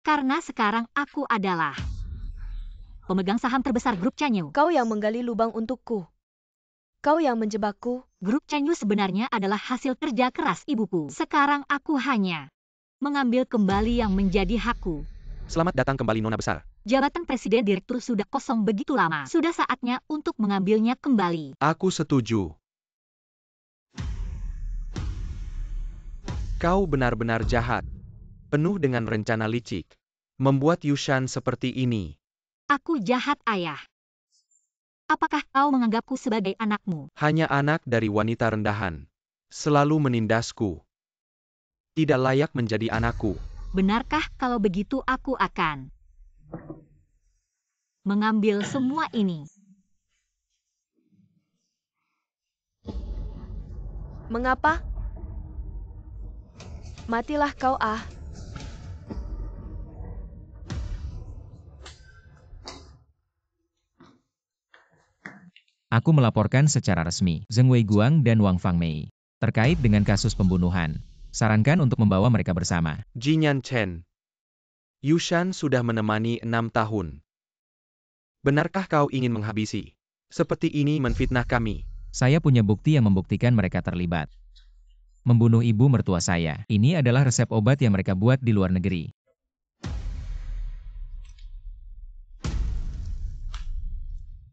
Karena sekarang aku adalah pemegang saham terbesar grup Chanyu. Kau yang menggali lubang untukku. Kau yang menjebakku. Grup Chanyu sebenarnya adalah hasil kerja keras ibuku. Sekarang aku hanya mengambil kembali yang menjadi hakku. Selamat datang kembali Nona Besar. Jabatan presiden direktur sudah kosong begitu lama. Sudah saatnya untuk mengambilnya kembali. Aku setuju. Kau benar-benar jahat. Penuh dengan rencana licik. Membuat Yushan seperti ini. Aku jahat, Ayah. Apakah kau menganggapku sebagai anakmu? Hanya anak dari wanita rendahan. Selalu menindasku. Tidak layak menjadi anakku. Benarkah kalau begitu aku akan mengambil semua ini? Mengapa? Matilah kau, ah. Aku melaporkan secara resmi Zheng Weiguang dan Wang Fangmei terkait dengan kasus pembunuhan. Sarankan untuk membawa mereka bersama. Jinyan Chen. Yushan sudah menemani 6 tahun. Benarkah kau ingin menghabisi? Seperti ini menfitnah kami. Saya punya bukti yang membuktikan mereka terlibat. Membunuh ibu mertua saya. Ini adalah resep obat yang mereka buat di luar negeri.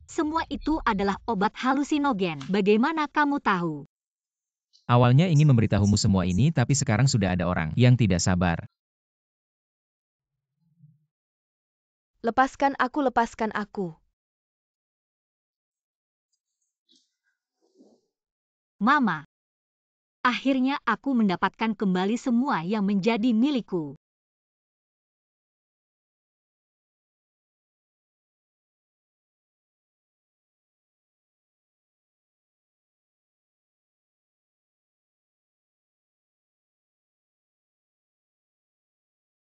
Semua itu adalah obat halusinogen. Bagaimana kamu tahu? Awalnya ingin memberitahumu semua ini, tapi sekarang sudah ada orang yang tidak sabar. Lepaskan aku, lepaskan aku. Mama. Akhirnya aku mendapatkan kembali semua yang menjadi milikku.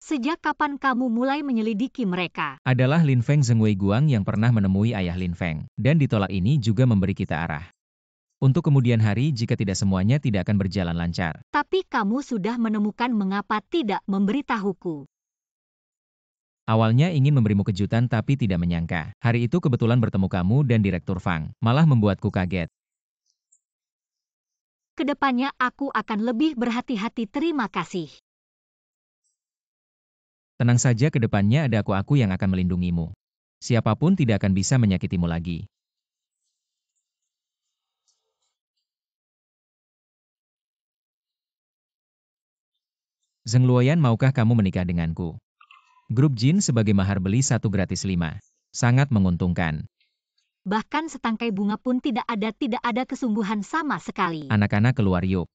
Sejak kapan kamu mulai menyelidiki mereka? Adalah Lin Feng Zheng Weiguang yang pernah menemui ayah Lin Feng. Dan ditolak ini juga memberi kita arah. Untuk kemudian hari jika tidak semuanya tidak akan berjalan lancar. Tapi kamu sudah menemukan mengapa tidak memberitahuku. Awalnya ingin memberimu kejutan tapi tidak menyangka. Hari itu kebetulan bertemu kamu dan Direktur Fang. Malah membuatku kaget. Kedepannya aku akan lebih berhati-hati. Terima kasih. Tenang saja, kedepannya ada aku yang akan melindungimu. Siapapun tidak akan bisa menyakitimu lagi. Zheng Luoyan, maukah kamu menikah denganku? Grup Jin sebagai mahar beli 1 gratis 5. Sangat menguntungkan. Bahkan setangkai bunga pun tidak ada kesungguhan sama sekali. Anak-anak keluar yuk.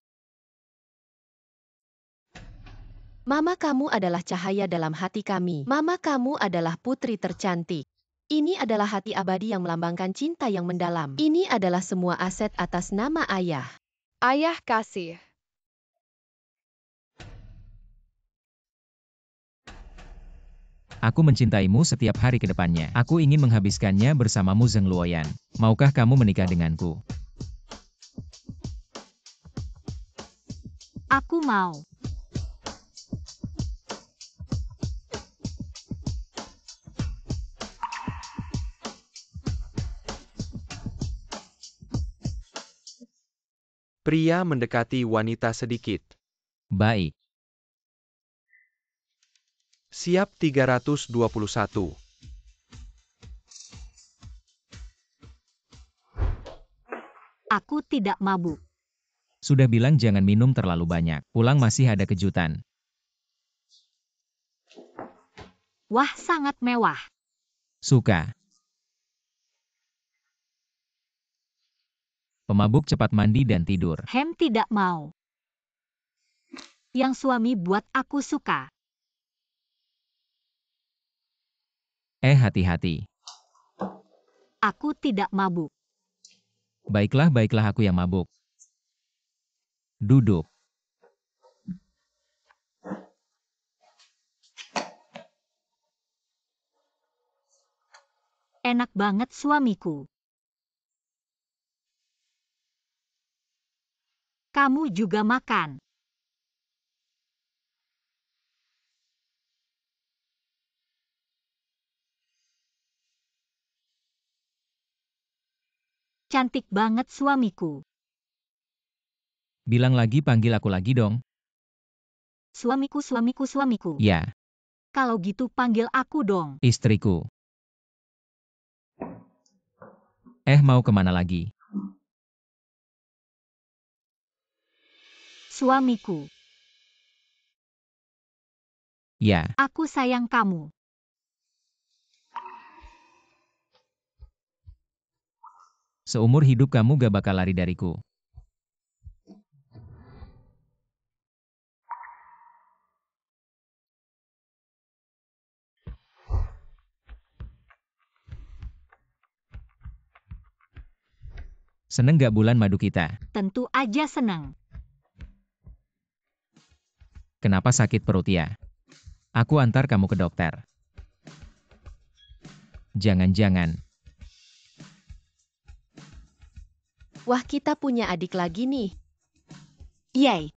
Mama kamu adalah cahaya dalam hati kami. Mama kamu adalah putri tercantik. Ini adalah hati abadi yang melambangkan cinta yang mendalam. Ini adalah semua aset atas nama ayah. Ayah kasih. Aku mencintaimu setiap hari ke depannya. Aku ingin menghabiskannya bersamamu, Zheng Luoyan. Maukah kamu menikah denganku? Aku mau. Pria mendekati wanita sedikit. Baik. Siap 321. Aku tidak mabuk. Sudah bilang jangan minum terlalu banyak. Pulang masih ada kejutan. Wah, sangat mewah. Suka. Pemabuk cepat mandi dan tidur. Tidak mau. Yang suami buat aku suka. Hati-hati. Aku tidak mabuk. Baiklah, aku yang mabuk. Duduk. Enak banget suamiku. Kamu juga makan. Cantik banget suamiku. Bilang lagi, panggil aku lagi dong. Suamiku. Ya, Kalau gitu panggil aku dong. istriku. Mau kemana lagi? Suamiku. Ya, Aku sayang kamu. seumur hidup kamu gak bakal lari dariku. Seneng gak bulan madu kita? Tentu aja senang. Kenapa sakit perut ya? Aku antar kamu ke dokter. Jangan-jangan. Wah, kita punya adik lagi nih. Yay.